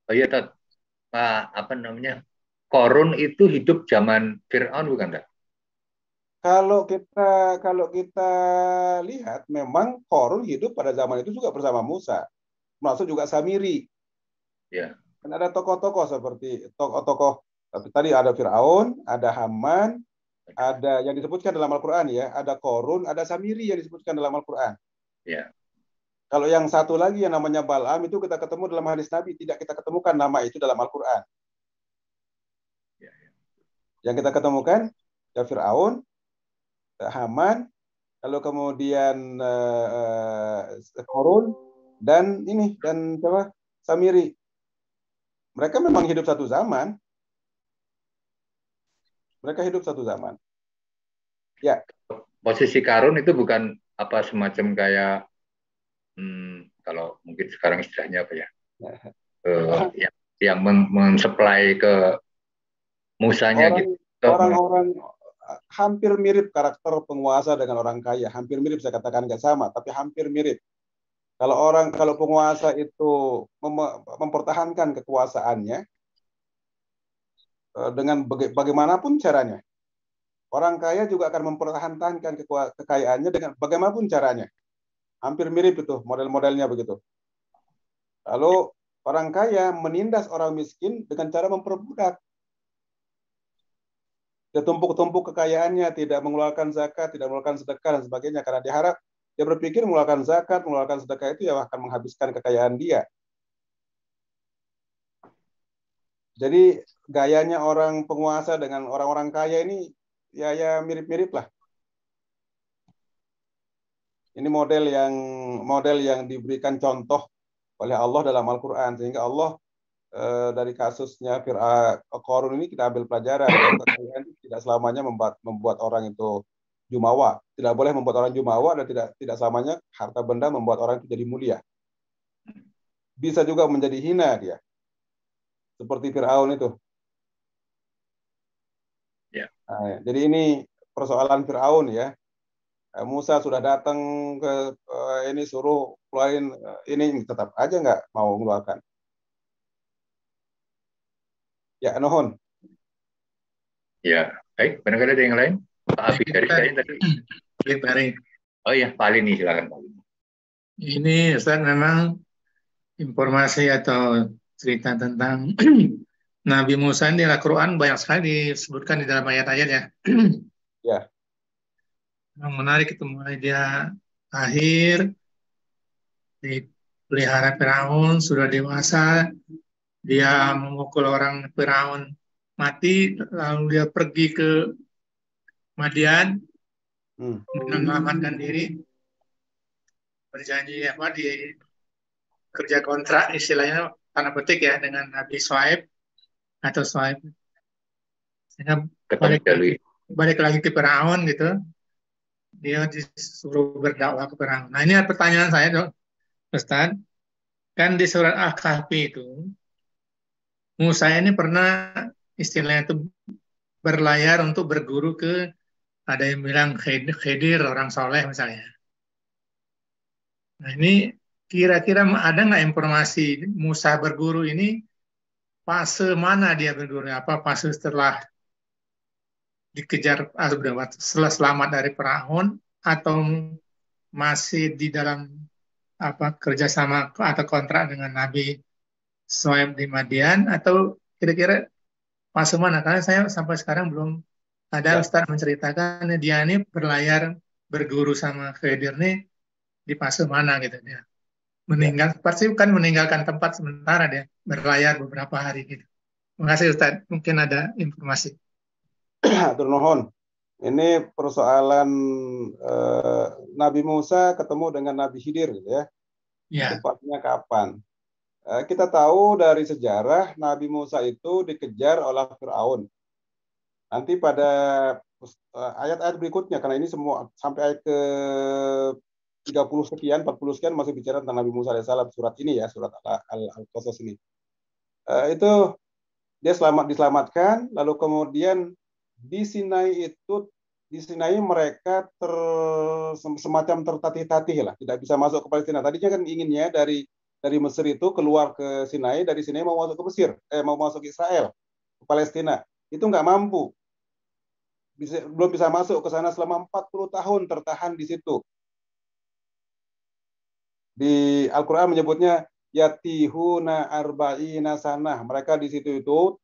Oh iya, Tat. Korun itu hidup zaman Fir'aun bukan, Tat? Kalau kita lihat memang Korun hidup pada zaman itu juga bersama Musa. Masuk juga Samiri. Ya. Kan ada tokoh-tokoh seperti tokoh-tokoh tadi ada Fir'aun, ada Haman, ada yang disebutkan dalam Al-Qur'an ya, ada Korun, ada Samiri yang disebutkan dalam Al-Qur'an. Ya. Kalau yang satu lagi yang namanya Bal'am itu kita ketemu dalam hadis Nabi, tidak kita ketemukan nama itu dalam Al-Qur'an. Yang kita ketemukan ya Fir'aun, Haman, lalu kemudian Korun dan Samiri. Mereka memang hidup satu zaman. Ya. Posisi Karun itu bukan semacam kayak kalau mungkin sekarang istilahnya apa ya? Yang mensuplai ke Musanya gitu. Orang-orang hampir mirip karakter penguasa dengan orang kaya, hampir mirip, saya katakan nggak sama, tapi hampir mirip. Kalau penguasa itu mempertahankan kekuasaannya dengan bagaimanapun caranya, orang kaya juga akan mempertahankan kekayaannya dengan bagaimanapun caranya. Hampir mirip itu model-modelnya begitu. Lalu orang kaya menindas orang miskin dengan cara memperbudak. Dia tumpuk-tumpuk kekayaannya, tidak mengeluarkan zakat, tidak mengeluarkan sedekah dan sebagainya, karena dia berpikir mengeluarkan zakat, mengeluarkan sedekah itu ya akan menghabiskan kekayaan dia. Jadi gayanya orang penguasa dengan orang-orang kaya ini ya mirip-mirip lah. Ini model yang diberikan contoh oleh Allah dalam Al-Quran, sehingga Allah dari kasusnya Qarun ini kita ambil pelajaran. Kekayaan tidak selamanya membuat orang itu jumawa. Tidak boleh membuat orang jumawa, dan tidak selamanya harta benda membuat orang itu jadi mulia. Bisa juga menjadi hina dia. Seperti Fir'aun itu. Ya. Nah, jadi ini persoalan Fir'aun ya. Musa sudah datang ke ini suruh keluarin ini, tetap aja nggak mau mengeluarkan. Ya, nuhun. Ya, baik. Barangkali ada yang lain? Pak Abi dari saya tadi. Oh iya, Pak Ali nih, silakan Pak Ali. Ini Ustaz memang informasi atau cerita tentang Nabi Musa ini dalam Al-Quran banyak sekali disebutkan di dalam ayat-ayatnya. Ya. Yang menarik itu mulai dia lahir, dipelihara Firaun, sudah dewasa, dia memukul orang Firaun mati, lalu dia pergi ke Madian, menyelamatkan diri, berjanji di kerja kontrak istilahnya, tanda petik ya dengan Nabi Shu'aib atau Shu'aib, sehingga balik lagi ke Firaun gitu, dia disuruh berdakwah ke Firaun. Nah ini pertanyaan saya dok, Ustaz, kan di surat Al-Kahfi itu Musa ini pernah istilahnya itu berlayar untuk berguru ke, ada yang bilang Khidir, orang soleh misalnya. Nah ini kira-kira ada nggak informasi Musa berguru ini fase mana dia berguru? Apa fase setelah dikejar, setelah selamat dari Firaun, atau masih di dalam kerjasama atau kontrak dengan Nabi Shu'aib di Madian, atau kira-kira fase mana? Karena saya sampai sekarang belum ada Ustaz menceritakan dia ini berlayar berguru sama Khidir nih di fase mana gitu dia. Pasti kan meninggalkan tempat sementara dia berlayar beberapa hari gitu. Terima kasih Ustaz, mungkin ada informasi. Atur nuhun. Ini persoalan Nabi Musa ketemu dengan Nabi Khidir gitu ya. Tepatnya kapan? Kita tahu dari sejarah Nabi Musa itu dikejar oleh Firaun. Nanti pada ayat-ayat berikutnya, karena ini semua sampai ayat ke 30 sekian, 40 sekian masih bicara tentang Nabi Musa alaihissalam, surat ini ya, surat Al-Qasas ini. Itu dia diselamatkan, lalu kemudian di Sinai mereka semacam tertatih-tatih lah, tidak bisa masuk ke Palestina. Tadinya kan inginnya dari Mesir itu keluar ke Sinai, dari Sinai mau masuk ke Mesir, mau masuk ke Israel, ke Palestina. Itu nggak mampu. Belum bisa masuk ke sana selama 40 tahun tertahan di situ. Di Al-Quran menyebutnya yatihuna arba'ina sanah. Mereka di situ itu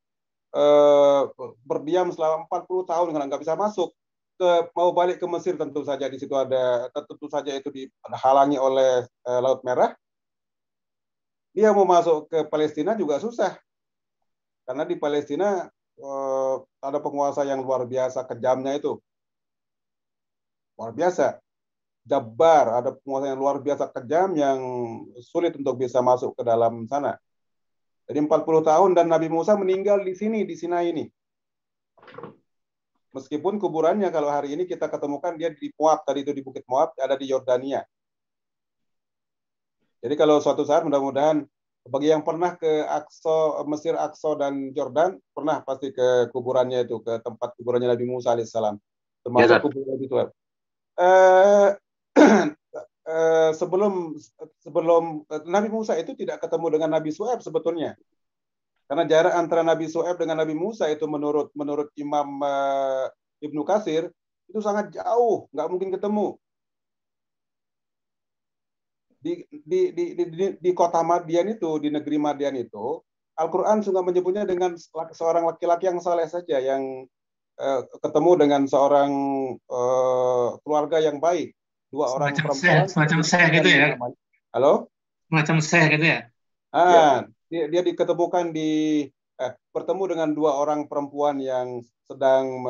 berdiam selama 40 tahun karena nggak bisa masuk. Mau balik ke Mesir tentu saja di situ itu dihalangi oleh Laut Merah. Dia mau masuk ke Palestina juga susah. Karena di Palestina ada penguasa yang luar biasa kejamnya itu. Luar biasa. Jabbar, ada penguasa yang luar biasa kejam yang sulit untuk bisa masuk ke dalam sana. Jadi 40 tahun dan Nabi Musa meninggal di sini, di Sinai ini. Meskipun kuburannya kalau hari ini kita ketemukan dia di Moab, tadi itu di Bukit Moab, ada di Yordania. Jadi kalau suatu saat mudah-mudahan bagi yang pernah ke Mesir, Aqsa dan Jordan, pernah pasti ke kuburannya itu, ke tempat kuburannya Nabi Musa alaihissalam. Termasuk kuburan Nabi Shu'aib. Sebelum Nabi Musa itu tidak ketemu dengan Nabi Shu'aib sebetulnya. Karena jarak antara Nabi Shu'aib dengan Nabi Musa itu menurut Imam Ibnu Katsir itu sangat jauh, nggak mungkin ketemu. Di kota Madian itu, di negeri Madian itu, Al-Quran juga menyebutnya dengan seorang laki-laki yang saleh saja, yang ketemu dengan seorang keluarga yang baik, dua orang perempuan. Semacam Syekh gitu ya? Halo? Semacam Syekh gitu ya? Dia diketemukan bertemu dengan dua orang perempuan yang sedang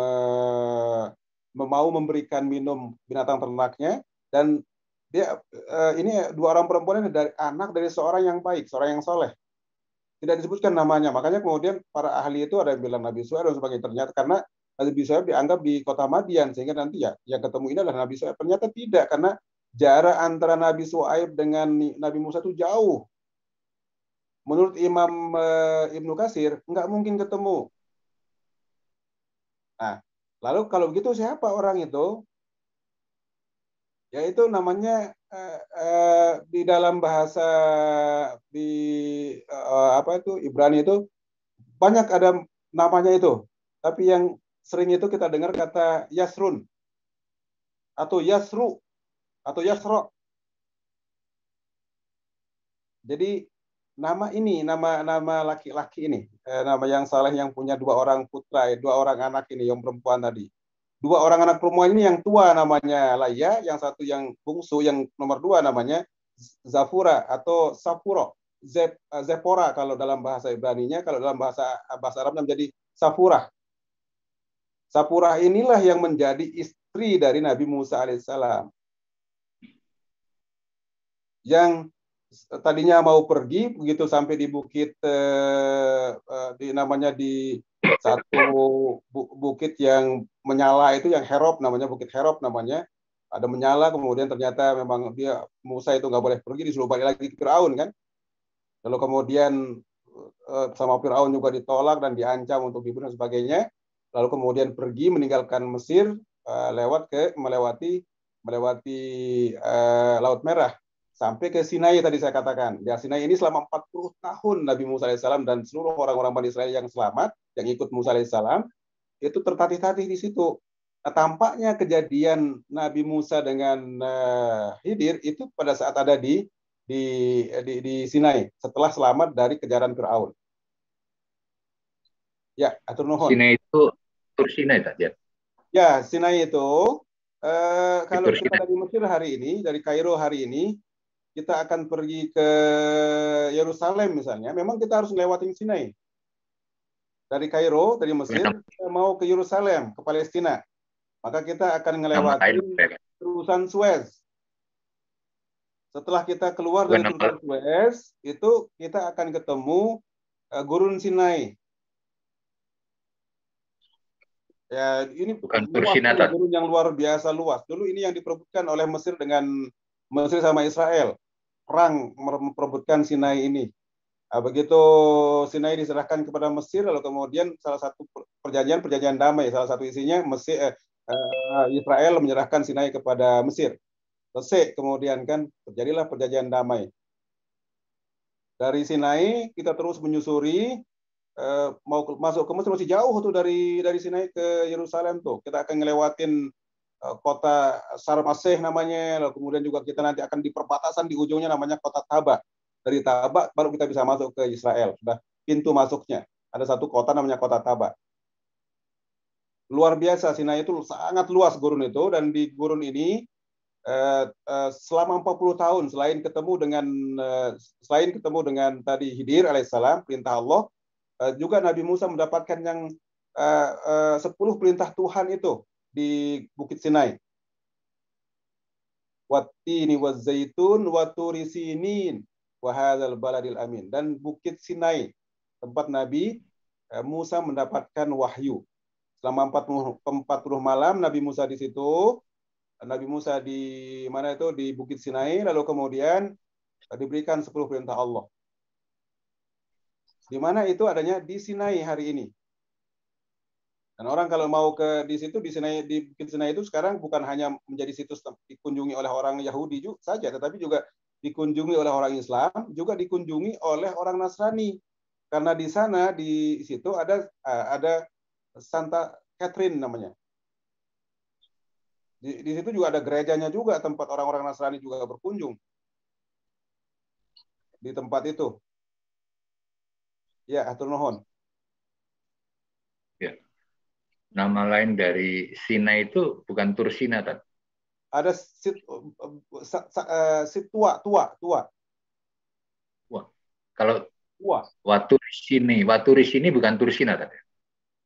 mau memberikan minum binatang ternaknya, dan dia ini dua orang perempuan ini anak dari seorang yang baik, seorang yang soleh. Tidak disebutkan namanya, makanya kemudian para ahli itu ada yang bilang Nabi Shu'aib dan sebagainya. Ternyata karena Nabi Shu'aib dianggap di kota Madian, sehingga nanti ya yang ketemu ini adalah Nabi Shu'aib. Ternyata tidak, karena jarak antara Nabi Shu'aib dengan Nabi Musa itu jauh. Menurut Imam Ibnu Katsir nggak mungkin ketemu. Nah, lalu kalau begitu siapa orang itu? Yaitu namanya di dalam bahasa Ibrani itu banyak ada namanya itu, tapi yang sering itu kita dengar kata Yasrun atau Yasru atau Yasro. Jadi nama laki-laki ini, nama yang saleh yang punya dua orang putra, dua orang anak ini yang perempuan tadi. Dua orang anak perempuan ini yang tua namanya Laya, yang satu yang bungsu, yang nomor dua namanya Zafura atau Safuro. Zepora kalau dalam bahasa Ibraninya, kalau dalam bahasa Arabnya menjadi Safura. Safura inilah yang menjadi istri dari Nabi Musa alaihissalam. Yang tadinya mau pergi, begitu sampai di bukit namanya di satu bukit yang menyala itu, yang Herop namanya, bukit Herop namanya, ada menyala, kemudian ternyata memang Musa itu nggak boleh pergi, disuruh balik lagi ke Firaun kan. Lalu kemudian sama Firaun juga ditolak dan diancam untuk dibunuh dan sebagainya. Lalu kemudian pergi meninggalkan Mesir, melewati Laut Merah sampai ke Sinai tadi saya katakan. Di Sinai ini selama 40 tahun Nabi Musa alaihissalam dan seluruh orang-orang Bani Israel yang selamat, yang ikut Musa alaihissalam, itu tertatih-tatih di situ. Nah, tampaknya kejadian Nabi Musa dengan Khidir itu pada saat ada di Sinai setelah selamat dari kejaran Firaun. Ya, atur nuhun. Sinai itu Tur Sinai tadi ya. Ya, Sinai itu kalau kita dari Mesir hari ini, dari Kairo hari ini, kita akan pergi ke Yerusalem misalnya, memang kita harus lewatin Sinai. Dari Kairo, dari Mesir, kita mau ke Yerusalem, ke Palestina. Maka kita akan melewati terusan Suez. Setelah kita keluar dari terusan Suez, itu kita akan ketemu Gurun Sinai. Ya, ini bukan gurun yang luar biasa luas. Dulu ini yang diperebutkan oleh Mesir sama Israel. Perang memperebutkan Sinai ini. Nah, begitu Sinai diserahkan kepada Mesir, lalu kemudian salah satu perjanjian damai, salah satu isinya Israel menyerahkan Sinai kepada Mesir. Selesai, kemudian kan terjadilah perjanjian damai. Dari Sinai kita terus menyusuri, mau masuk ke Mesir, masih jauh tuh dari Sinai ke Yerusalem tuh. Kita akan ngelewatin kota Sarmaseh namanya, lalu kemudian juga kita nanti akan di perbatasan di ujungnya namanya kota Taba. Dari Taba baru kita bisa masuk ke Israel. Sudah pintu masuknya. Ada satu kota namanya kota Taba. Luar biasa, Sinai itu sangat luas gurun itu, dan di gurun ini selama 40 tahun selain ketemu dengan tadi Khidir alaihissalam, perintah Allah, juga Nabi Musa mendapatkan yang 10 perintah Tuhan itu di Bukit Sinai. Wattini wazzaitun waturi sinin wa hadzal baladil amin. Dan Bukit Sinai, tempat Nabi Musa mendapatkan wahyu. Selama 40 malam Nabi Musa di situ. Nabi Musa di mana itu? Di Bukit Sinai, lalu kemudian diberikan 10 perintah Allah. Di mana itu adanya? Di Sinai hari ini. Dan orang kalau mau di Bukit Sinai itu sekarang bukan hanya menjadi situs dikunjungi oleh orang Yahudi saja, tetapi juga dikunjungi oleh orang Islam, juga dikunjungi oleh orang Nasrani. Karena di sana di situ ada Santa Catherine namanya. Di situ juga ada gerejanya juga, tempat orang-orang Nasrani juga berkunjung. Di tempat itu. Ya, atur nuhun. Ya. Nama lain dari Sinai itu bukan Tur Sinai, Tad. Ada tua. Kalau Waturi sini bukan Tur Sinai, Tad.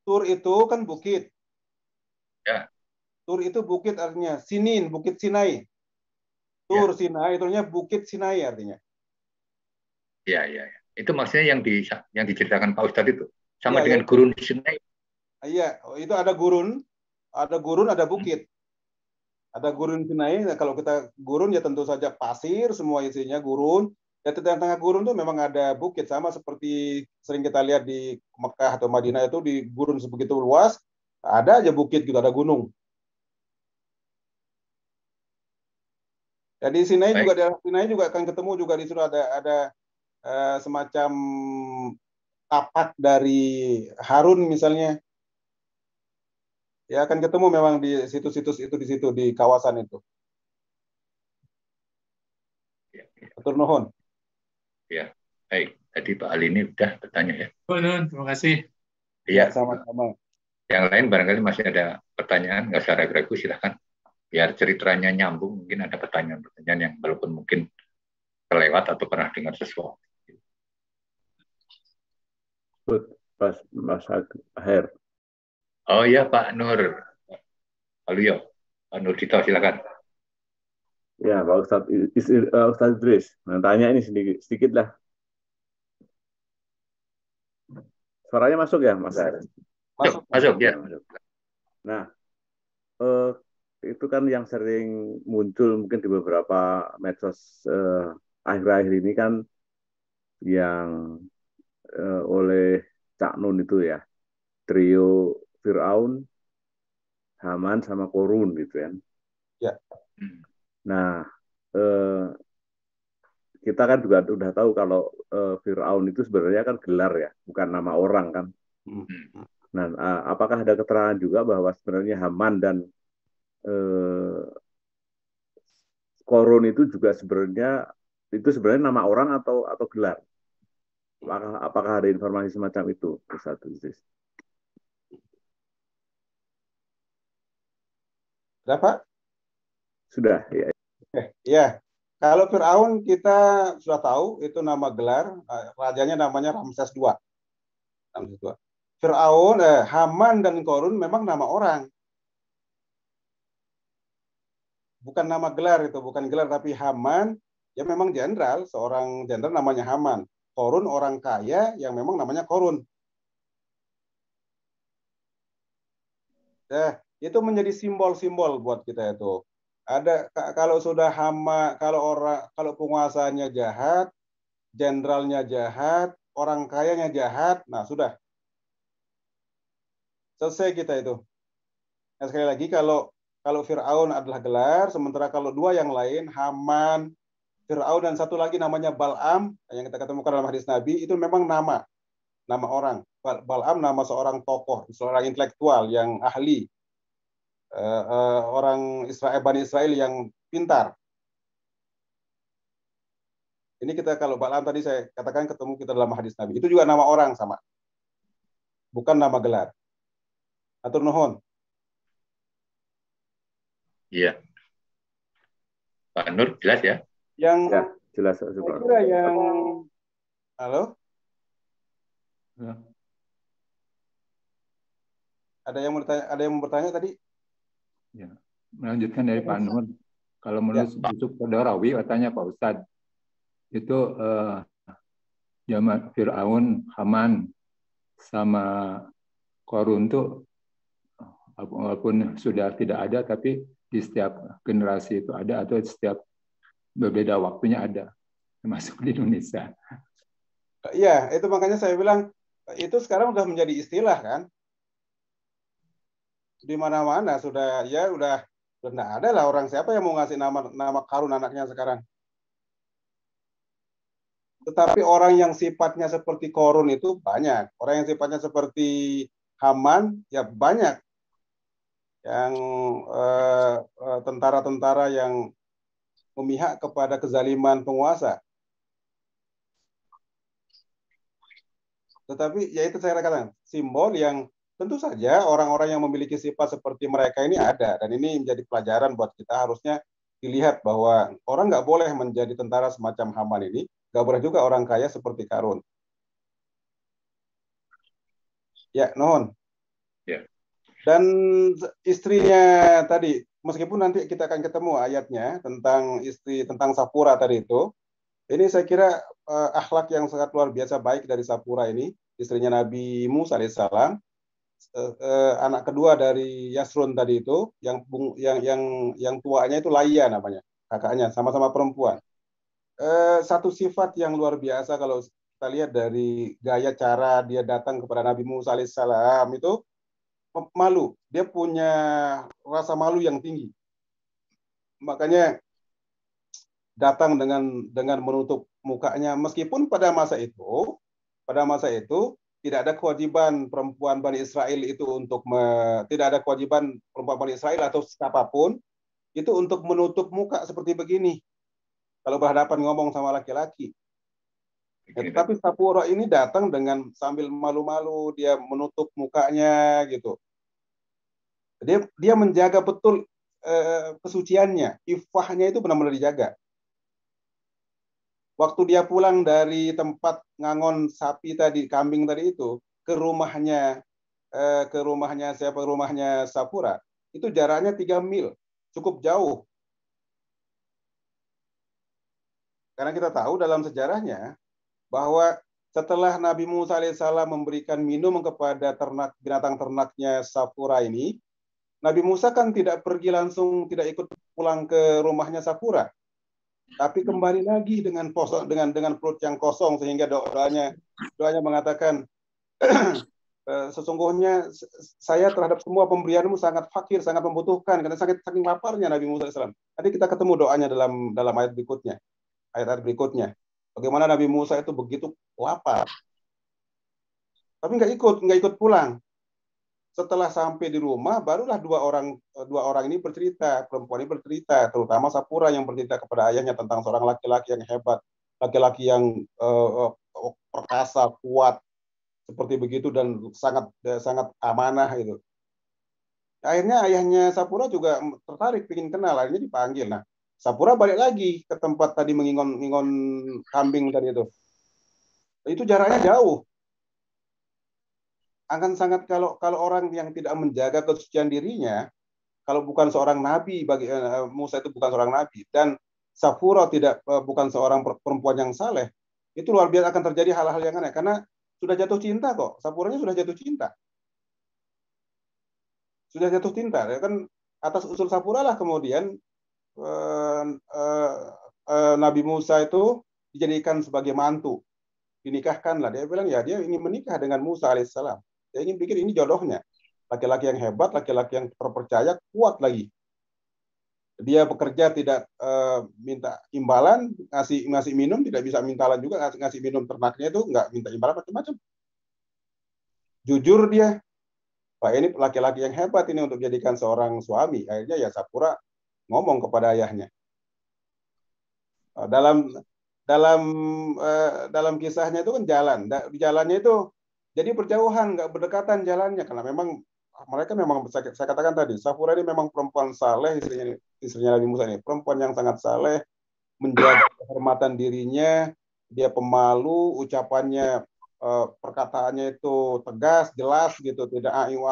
Tur itu kan bukit. Ya. Tur itu bukit artinya. Sinin, Bukit Sinai. Tur ya. Sinai itu artinya Bukit Sinai artinya. Ya. Itu maksudnya yang diceritakan Pak Ustadz itu. Sama dengan Gurun Sinai. Iya, itu ada gurun, ada bukit. Ada gurun Sinai. Nah, kalau kita gurun ya tentu saja pasir, semua isinya gurun. Dan di tengah gurun itu memang ada bukit, sama seperti sering kita lihat di Mekah atau Madinah itu di gurun sebegitu luas, ada aja bukit gitu, ada gunung. Jadi Sinai juga akan ketemu juga di situ ada semacam tapak dari Harun misalnya. Ya akan ketemu memang di situs-situs itu di situ di kawasan itu. Atur nuhun. Ya, baik. Tadi Pak Ali ini udah bertanya ya. Terima kasih. Iya, sama-sama. Yang lain barangkali masih ada pertanyaan, nggak usah ragu-ragu, silahkan. Biar ceritanya nyambung, mungkin ada pertanyaan-pertanyaan yang walaupun mungkin kelewat atau pernah dengar sesuatu. Mas Aher. Oh iya Pak Nur. Halo ya, Pak Nur Dito, silakan. Ya, Pak Ustadz, Ustadz Idris. Nah, tanya ini sedikit lah. Suaranya masuk ya, Mas? Masuk ya. Masuk. Nah, itu kan yang sering muncul mungkin di beberapa medsos akhir-akhir ini kan yang oleh Cak Nun itu ya, trio Fir'aun, Haman sama Korun gitu kan. Ya. Nah, kita kan juga sudah tahu kalau Fir'aun itu sebenarnya kan gelar ya, bukan nama orang kan. Nah, apakah ada keterangan juga bahwa sebenarnya Haman dan Korun itu juga sebenarnya nama orang atau gelar? Apakah ada informasi semacam itu, Ustaz Idris? Sudah, Pak? Sudah, ya. Ya. Kalau Fir'aun kita sudah tahu itu nama gelar, rajanya namanya Ramses II. Fir'aun, Haman dan Korun memang nama orang. Bukan nama gelar itu, bukan gelar, tapi Haman ya memang jenderal, seorang jenderal namanya Haman. Korun orang kaya yang memang namanya Korun. Itu menjadi simbol-simbol buat kita itu. Ada kalau sudah kalau penguasanya jahat, jenderalnya jahat, orang kayanya jahat, nah sudah selesai kita itu. Nah, sekali lagi kalau Fir'aun adalah gelar, sementara kalau dua yang lain, Haman, Fir'aun dan satu lagi namanya Bal'am yang kita ketemukan dalam hadis Nabi, itu memang nama orang. Bal'am nama seorang tokoh, seorang intelektual yang ahli. Orang Bani Israel yang pintar. Ini kita kalau Bal'am tadi saya katakan ketemu kita dalam hadis Nabi. Itu juga nama orang sama. Bukan nama gelar. Atur nuhun. Iya. Pak Nur, jelas ya? Yang ya, jelas. Saya kira yang halo? Ya. Ada yang mau bertanya tadi? Ya, melanjutkan dari Pak Nur. Kalau menurut Yusuf Qadarawi, katanya Pak Ustadz, itu zaman Fir'aun, Haman, sama Korun itu walaupun sudah tidak ada, tapi di setiap generasi itu ada, atau setiap berbeda waktunya ada, termasuk di Indonesia. Iya, itu makanya saya bilang, itu sekarang sudah menjadi istilah kan? Di mana-mana sudah tidak ada lah orang, siapa yang mau ngasih nama Karun anaknya sekarang. Tetapi orang yang sifatnya seperti Korun itu banyak, orang yang sifatnya seperti Haman ya banyak, yang tentara-tentara yang memihak kepada kezaliman penguasa. Tetapi ya itu saya katakan simbol yang tentu saja orang-orang yang memiliki sifat seperti mereka ini ada, dan ini menjadi pelajaran buat kita. Harusnya dilihat bahwa orang nggak boleh menjadi tentara semacam Haman ini, nggak boleh juga orang kaya seperti Karun. Ya, nuhun. Ya. Dan istrinya tadi, meskipun nanti kita akan ketemu ayatnya tentang tentang Sapura tadi itu, ini saya kira akhlak yang sangat luar biasa baik dari Sapura ini, istrinya Nabi Musa alaihissalam. Anak kedua dari Yasrun tadi itu, yang tuanya itu Laya namanya, kakaknya, sama-sama perempuan. Satu sifat yang luar biasa kalau kita lihat dari gaya cara dia datang kepada Nabi Musa alaihissalam itu malu, dia punya rasa malu yang tinggi, makanya datang dengan menutup mukanya, meskipun pada masa itu tidak ada kewajiban perempuan Bani Israel itu tidak ada kewajiban perempuan Bani Israel atau siapapun itu untuk menutup muka seperti begini kalau berhadapan ngomong sama laki-laki. Ya, tapi Sapura ini datang dengan sambil malu-malu, dia menutup mukanya gitu. Dia menjaga betul kesuciannya, ifahnya itu benar-benar dijaga. Waktu dia pulang dari tempat ngangon sapi tadi, kambing tadi itu, ke rumahnya Sapura, itu jaraknya 3 mil, cukup jauh. Karena kita tahu dalam sejarahnya bahwa setelah Nabi Musa alaihissalam memberikan minum kepada binatang ternaknya Safura ini, Nabi Musa kan tidak pergi langsung, tidak ikut pulang ke rumahnya Safura, tapi kembali lagi dengan perut yang kosong, sehingga doanya mengatakan sesungguhnya saya terhadap semua pemberianmu sangat fakir, sangat membutuhkan, karena saking laparnya Nabi Musa alaihissalam. Nanti kita ketemu doanya dalam ayat berikutnya. Ayat berikutnya, bagaimana Nabi Musa itu begitu lapar, tapi nggak ikut pulang. Setelah sampai di rumah, barulah dua orang ini bercerita, perempuan ini bercerita, terutama Safura yang bercerita kepada ayahnya tentang seorang laki-laki yang hebat, laki-laki yang perkasa, kuat, seperti begitu, dan sangat amanah itu. Akhirnya ayahnya Safura juga tertarik, ingin kenal, akhirnya dipanggil. Nah, Safura balik lagi ke tempat tadi mengingon kambing tadi itu. Itu jaraknya jauh. Akan sangat kalau orang yang tidak menjaga kesucian dirinya, kalau bukan seorang nabi, bagi Musa itu bukan seorang nabi, dan Safura bukan seorang perempuan yang saleh, itu luar biasa akan terjadi hal-hal yang aneh, karena sudah jatuh cinta kok. Safuranya sudah jatuh cinta. Sudah jatuh cinta. Ya kan, atas usul Safura lah kemudian Nabi Musa itu dijadikan sebagai mantu, dinikahkan lah. Dia bilang ya dia ingin menikah dengan Musa alaihissalam. Dia ingin pikir ini jodohnya, laki-laki yang hebat, laki-laki yang terpercaya, kuat lagi. Dia bekerja tidak minta imbalan, ngasih minum tidak bisa mintalan juga, ngasih minum ternaknya itu nggak minta imbalan macam-macam. Jujur dia, Pak ini laki-laki yang hebat ini untuk dijadikan seorang suami. Akhirnya ya Safura ngomong kepada ayahnya. Dalam kisahnya itu kan di jalannya itu jadi berjauhan, nggak berdekatan jalannya, karena memang mereka memang, saya katakan tadi, Safura ini memang perempuan saleh, istrinya Nabi Musa ini perempuan yang sangat saleh, menjaga kehormatan dirinya, dia pemalu, ucapannya, perkataannya itu tegas, jelas gitu, tidak ayu,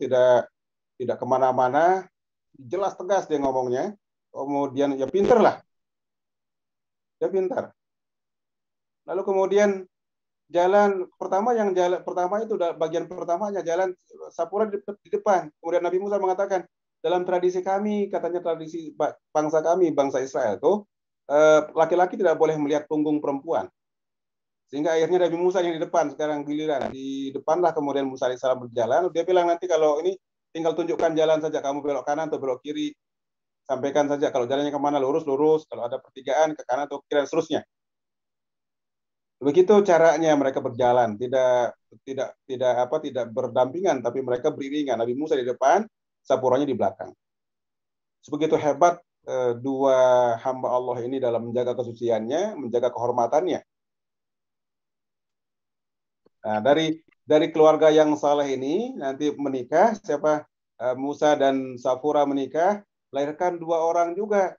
tidak kemana-mana, jelas tegas dia ngomongnya. Kemudian ya pinter lah, dia pintar. Lalu kemudian jalan pertama itu bagian pertamanya jalan Safura di depan. Kemudian Nabi Musa mengatakan, dalam tradisi kami, katanya tradisi bangsa kami, bangsa Israel itu laki-laki tidak boleh melihat punggung perempuan. Sehingga akhirnya Nabi Musa yang di depan, sekarang giliran di depanlah kemudian Musa alaihissalam berjalan. Dia bilang nanti kalau ini tinggal tunjukkan jalan saja, kamu belok kanan atau belok kiri, sampaikan saja kalau jalannya kemana, lurus, kalau ada pertigaan ke kanan atau kiri dan seterusnya. Begitu caranya mereka berjalan, tidak berdampingan, tapi mereka beriringan. Nabi Musa di depan, Safuranya di belakang. Sebegitu hebat dua hamba Allah ini dalam menjaga kesuciannya, menjaga kehormatannya. Nah, dari keluarga yang saleh ini nanti menikah, Musa dan Safura menikah, melahirkan dua orang juga.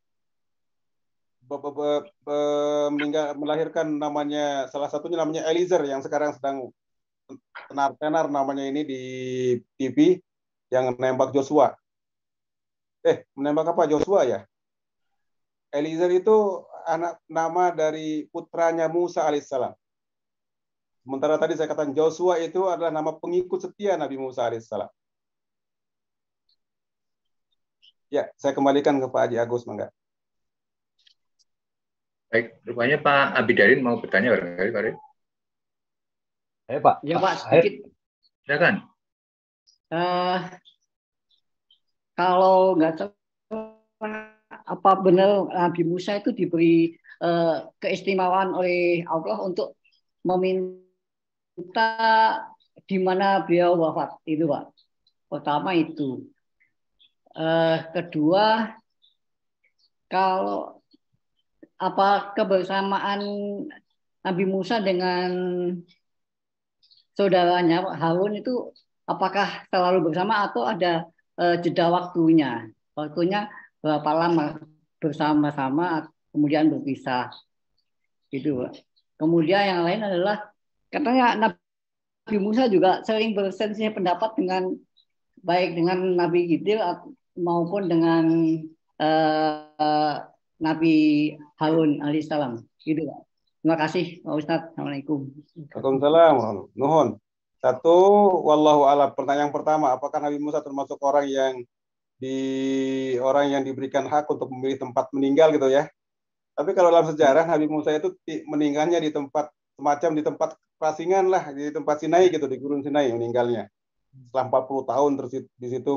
Melahirkan salah satunya namanya Eliezer, yang sekarang sedang tenar-tenar namanya ini di TV, yang menembak Joshua. Menembak apa Joshua ya? Eliezer itu nama dari putranya Musa alaihissalam. Sementara tadi saya katakan Joshua itu adalah nama pengikut setia Nabi Musa alaihissalam. Ya, saya kembalikan ke Pak Haji Agus, mangga. Baik, rupanya Pak Abidarin mau bertanya barangkali, Pak. Ayo Pak. Ya Pak, sedikit. Silakan. Kalau nggak tahu apa benar Nabi Musa itu diberi keistimewaan oleh Allah untuk meminta di mana beliau wafat itu Pak. Pertama itu. Kedua, kalau apa kebersamaan Nabi Musa dengan saudaranya Harun itu apakah selalu bersama atau ada jeda waktunya? Waktunya berapa lama bersama-sama kemudian berpisah? Gitu, Pak. Kemudian yang lain adalah katanya Nabi Musa juga sering berselisih pendapat baik dengan Nabi Khidir maupun dengan Nabi Harun alaihissalam. Gitu, Pak. Terima kasih, Pak Ustadz. Assalamualaikum. Waalaikumsalam. Nuhun. Satu, wallahu a'lam. Pertanyaan pertama, apakah Nabi Musa termasuk orang yang diberikan hak untuk memilih tempat meninggal gitu ya? Tapi kalau dalam sejarah Nabi Musa itu meninggalnya di tempat semacam di tempat prasingan lah, di tempat Sinai gitu, di Gurun Sinai meninggalnya. Setelah 40 tahun terus di situ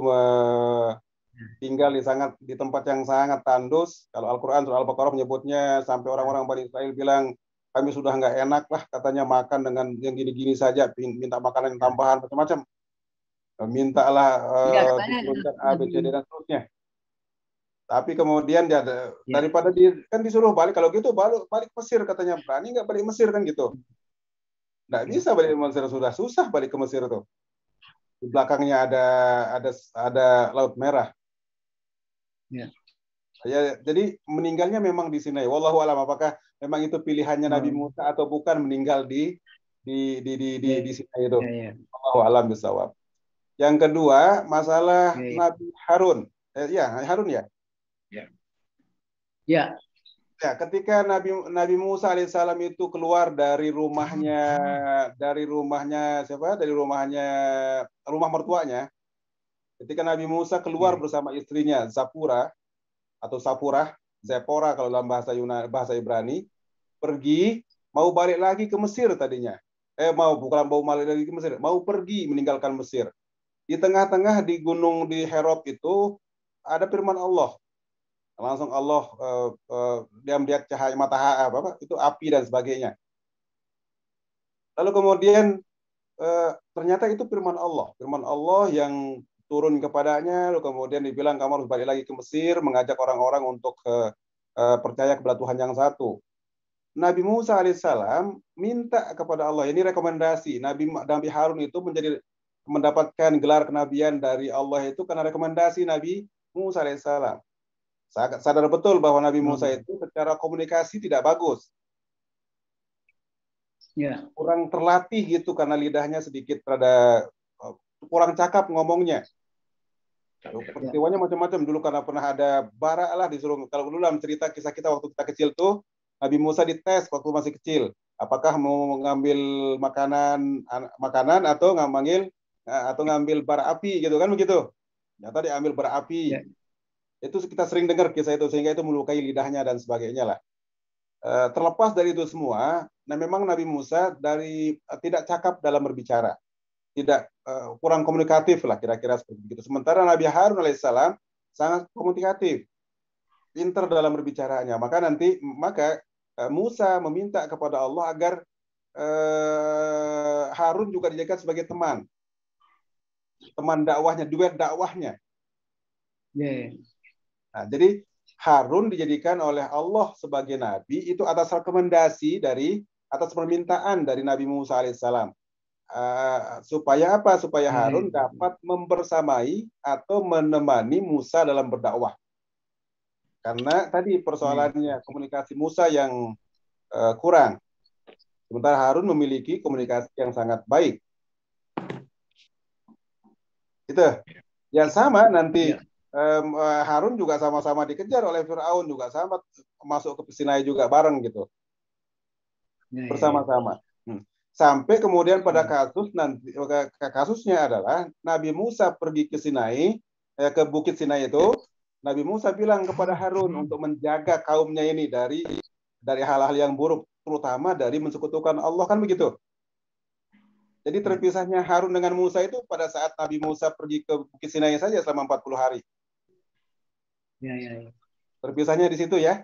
tinggal di tempat yang sangat tandus. Kalau Al-Quran surah Al-Baqarah menyebutnya sampai orang-orang Bani Israel bilang, kami sudah nggak enak lah katanya makan dengan yang gini-gini saja, minta makanan yang tambahan macam-macam, mintalah diturunkan A, B, C, D dan seterusnya. Tapi kemudian dia daripada kan disuruh balik, kalau gitu balik Mesir katanya, berani nggak balik Mesir kan gitu. Nggak bisa balik Mesir, sudah susah balik ke Mesir tuh. Di belakangnya ada Laut Merah. Ya, jadi meninggalnya memang di Sinai. Wallahu a'lam, apakah memang itu pilihannya Nabi Musa atau bukan meninggal di Sinai itu. Wallahu a'lam bishawab. Yang kedua, masalah Nabi Harun. Harun ya. Ya, ketika Nabi Musa alaihissalam itu keluar dari rumahnya siapa? Dari rumah mertuanya. Ketika Nabi Musa keluar bersama istrinya Zepora kalau dalam bahasa Ibrani, pergi mau balik lagi ke Mesir tadinya. Mau balik lagi ke Mesir, mau pergi meninggalkan Mesir. Di tengah-tengah di gunung di Herop itu ada firman Allah. Langsung Allah dia melihat cahaya itu api dan sebagainya. Lalu kemudian ternyata itu firman Allah yang turun kepadanya, lalu kemudian dibilang kamu harus balik lagi ke Mesir, mengajak orang-orang untuk percaya kepada Tuhan yang satu. Nabi Musa alaihissalam minta kepada Allah, ini rekomendasi, Nabi Harun itu mendapatkan gelar kenabian dari Allah itu karena rekomendasi Nabi Musa alaihissalam. Sadar betul bahwa Nabi Musa itu secara komunikasi tidak bagus. Kurang terlatih gitu karena lidahnya sedikit kurang cakap ngomongnya. Peristiwanya macam-macam dulu, karena pernah ada bara lah disuruh, kalau dulu dalam cerita kisah kita waktu kita kecil tuh, Nabi Musa dites waktu masih kecil, apakah mau mengambil makanan atau ngambil bara api gitu kan begitu. Ternyata diambil bara api. Itu kita sering dengar kisah itu, sehingga itu melukai lidahnya dan sebagainya lah. Terlepas dari itu semua, memang Nabi Musa tidak cakap dalam berbicara, kurang komunikatif lah kira-kira seperti itu. Sementara Nabi Harun alaihissalam sangat komunikatif, pintar dalam berbicaranya. Maka Musa meminta kepada Allah agar Harun juga dijadikan sebagai teman dakwahnya, duet dakwahnya. Nah, jadi Harun dijadikan oleh Allah sebagai nabi itu atas rekomendasi atas permintaan dari Nabi Musa alaihissalam. Supaya apa? Supaya Harun dapat membersamai atau menemani Musa dalam berdakwah. Karena tadi persoalannya komunikasi Musa yang kurang. Sementara Harun memiliki komunikasi yang sangat baik. Itu. Yang sama nanti Harun juga sama-sama dikejar oleh Firaun, juga sama masuk ke Sinai juga bareng gitu. Bersama-sama. Sampai kemudian pada kasusnya adalah Nabi Musa pergi ke Sinai, ke Bukit Sinai itu, Nabi Musa bilang kepada Harun untuk menjaga kaumnya ini dari hal-hal yang buruk, terutama dari mensekutukan Allah, kan begitu. Jadi terpisahnya Harun dengan Musa itu pada saat Nabi Musa pergi ke Bukit Sinai saja selama 40 hari. Terpisahnya di situ ya.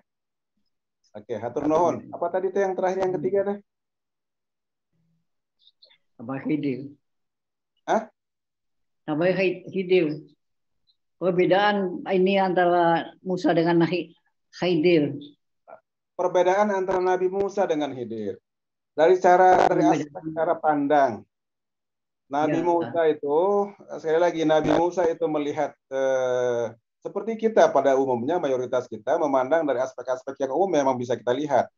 Oke, hatur nuhun. Apa tadi itu yang terakhir, yang ketiga deh? Apa Khidir? Khidir. Perbedaan ini antara Musa dengan Khidir. Perbedaan antara Nabi Musa dengan Khidir. Dari aspek cara pandang. Nabi Musa itu, sekali lagi, Nabi Musa itu melihat seperti kita pada umumnya, mayoritas kita memandang dari aspek-aspek yang umum memang bisa kita lihat.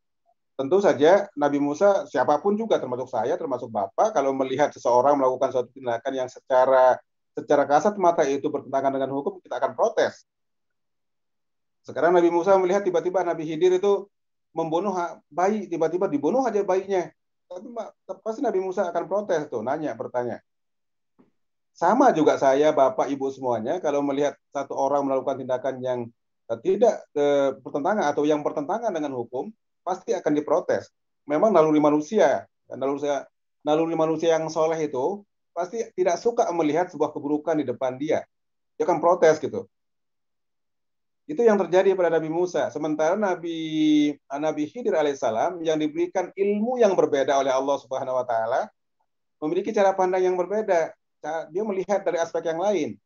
Tentu saja Nabi Musa, siapapun juga, termasuk saya, termasuk Bapak, kalau melihat seseorang melakukan suatu tindakan yang secara kasat mata itu bertentangan dengan hukum, kita akan protes. Sekarang Nabi Musa melihat tiba-tiba Nabi Khidir itu membunuh bayi, tiba-tiba dibunuh aja bayinya. Tapi pasti Nabi Musa akan protes tuh, bertanya. Sama juga saya, Bapak, Ibu semuanya, kalau melihat satu orang melakukan tindakan yang tidak bertentangan atau yang bertentangan dengan hukum, pasti akan diprotes. Memang naluri manusia yang soleh itu pasti tidak suka melihat sebuah keburukan di depan dia. Dia akan protes gitu. Itu yang terjadi pada Nabi Musa. Sementara Nabi Khidir alaihissalam yang diberikan ilmu yang berbeda oleh Allah Subhanahu wa taala memiliki cara pandang yang berbeda. Dia melihat dari aspek yang lain.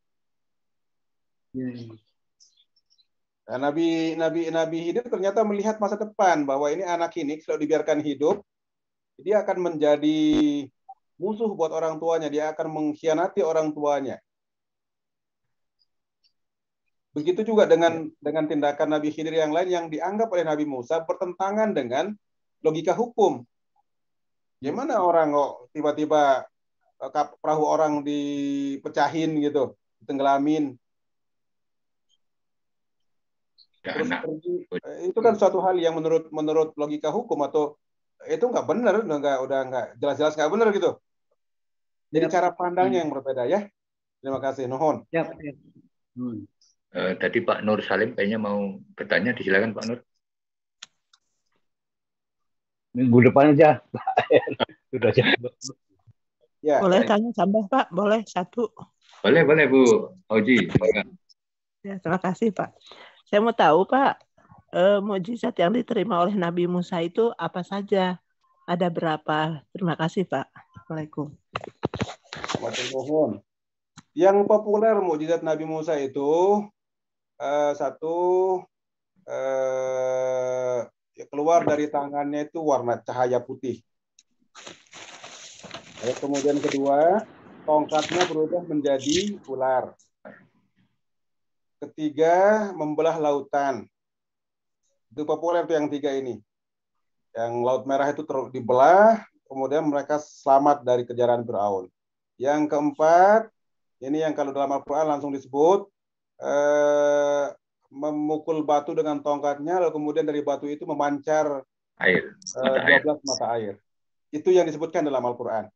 Nah, Nabi Khidir ternyata melihat masa depan bahwa ini anak ini kalau dibiarkan hidup, dia akan menjadi musuh buat orang tuanya, dia akan mengkhianati orang tuanya. Begitu juga dengan tindakan Nabi Khidir yang lain yang dianggap oleh Nabi Musa bertentangan dengan logika hukum. Gimana orang kok tiba-tiba perahu orang dipecahin gitu, ditenggelamin. Terus pergi. Itu kan suatu hal yang menurut logika hukum atau itu nggak benar, udah nggak jelas-jelas nggak benar gitu. Jadi cara pandangnya yang berbeda ya. Terima kasih, nuhun. Tadi Pak Nur Salim kayaknya mau bertanya, disilakan Pak Nur. Minggu depan aja. Sudah jawab. Ya. Boleh tanya tambah Pak? Boleh satu? Boleh Bu Oji. Ya, terima kasih Pak. Saya mau tahu Pak, mukjizat yang diterima oleh Nabi Musa itu apa saja? Ada berapa? Terima kasih Pak. Assalamualaikum. Yang populer mukjizat Nabi Musa itu keluar dari tangannya itu warna cahaya putih. Kemudian kedua, tongkatnya berubah menjadi ular. Ketiga, membelah lautan. Itu populer tuh yang tiga ini. Yang Laut Merah itu dibelah, kemudian mereka selamat dari kejaran Firaun. Yang keempat, ini yang kalau dalam Al-Quran langsung disebut, memukul batu dengan tongkatnya, lalu kemudian dari batu itu memancar 12 mata air. Itu yang disebutkan dalam Al-Quran.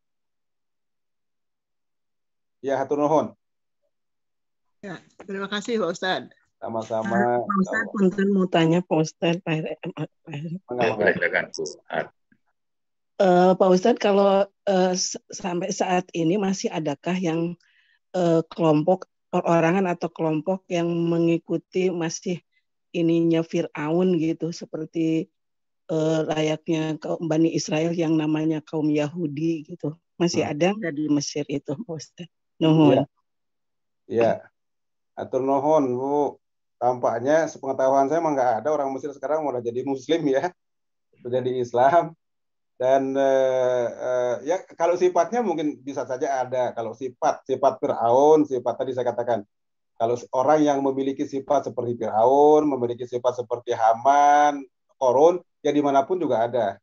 Ya, hatur nuhun. Ya, terima kasih Pak Ustadz. Sama-sama. Pak Ustadz, punten mau tanya Pak Ustadz. Pak Ustadz, kalau sampai saat ini masih adakah yang kelompok perorangan atau kelompok yang mengikuti masih ininya Fir'aun gitu, seperti layaknya kaum Bani Israel yang namanya kaum Yahudi gitu. Masih ada nggak di Mesir itu, Pak Ustadz? Nuhun. Ya. Atur nuhun, Bu. Tampaknya sepengetahuan saya memang nggak ada orang Mesir sekarang udah jadi Muslim ya, sudah jadi Islam. Dan ya kalau sifatnya mungkin bisa saja ada. Kalau sifat Fir'aun, sifat tadi saya katakan, kalau orang yang memiliki sifat seperti Fir'aun, memiliki sifat seperti Haman, Korun, ya dimanapun juga ada.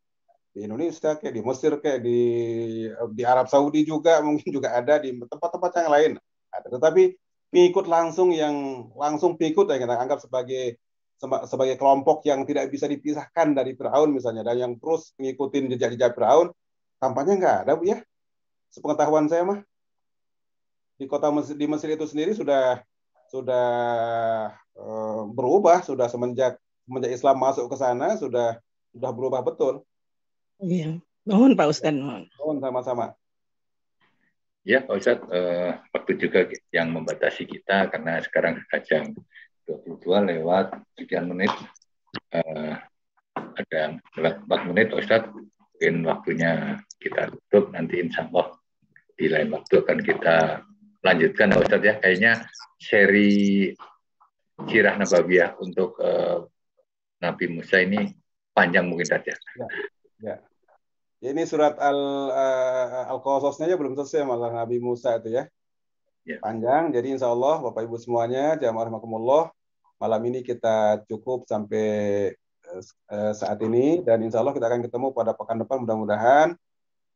Di Indonesia, kayak di Mesir, kayak di Arab Saudi juga mungkin juga ada, di tempat-tempat yang lain ada. Tetapi pengikut langsung pengikut yang kita anggap sebagai kelompok yang tidak bisa dipisahkan dari Firaun misalnya, dan yang terus mengikuti jejak-jejak Firaun, tampaknya nggak ada, Bu ya. Sepengetahuan saya mah di Mesir itu sendiri sudah berubah, sudah semenjak Islam masuk ke sana sudah berubah betul. Iya, nuhun Pak Ustadz. Nuhun sama-sama. Ya Pak Ustadz, waktu juga yang membatasi kita karena sekarang jam 22 lewat sekian menit, ada 4 menit Pak Ustadz, mungkin waktunya kita tutup, nanti insya Allah di lain waktu akan kita lanjutkan Pak Ustadz ya. Kayaknya seri Sirah Nabawiyah untuk Nabi Musa ini panjang mungkin saja. Ya. Ini surat Al-Qasasnya aja belum selesai malah Nabi Musa itu ya. Panjang, jadi insya Allah Bapak Ibu semuanya, jamaah rahimakumullah, malam ini kita cukup sampai saat ini, dan insya Allah kita akan ketemu pada pekan depan mudah-mudahan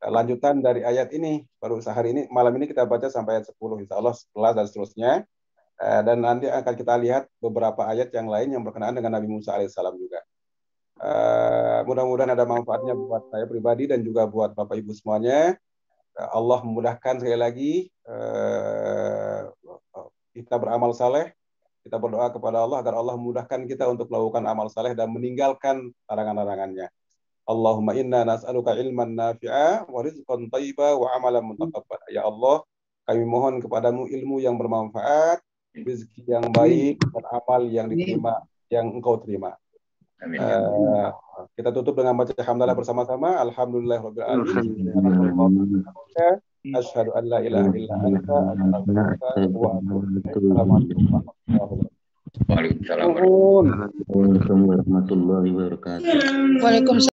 lanjutan dari ayat ini. Baru sehari ini, malam ini kita baca sampai ayat 10 insya Allah, setelah dan seterusnya, dan nanti akan kita lihat beberapa ayat yang lain yang berkenaan dengan Nabi Musa alaihissalam juga. Mudah-mudahan ada manfaatnya buat saya pribadi dan juga buat Bapak Ibu semuanya. Allah memudahkan sekali lagi kita beramal saleh. Kita berdoa kepada Allah agar Allah memudahkan kita untuk melakukan amal saleh dan meninggalkan larangan-larangannya. Allahumma inna nas'aluka ilman nafi'a wa rizqan thayyiba wa amalan mutaqabbal. Ya Allah, kami mohon kepadamu ilmu yang bermanfaat, rezeki yang baik, dan amal yang diterima, yang engkau terima. Amin. Kita tutup dengan baca hamdalah bersama-sama. Alhamdulillahirabbil alamin. Asyhadu an la ilaha illa anta astaghfiruka wa atubu ilaik. Waalaikumsalam warahmatullahi wabarakatuh. Waalaikumsalam.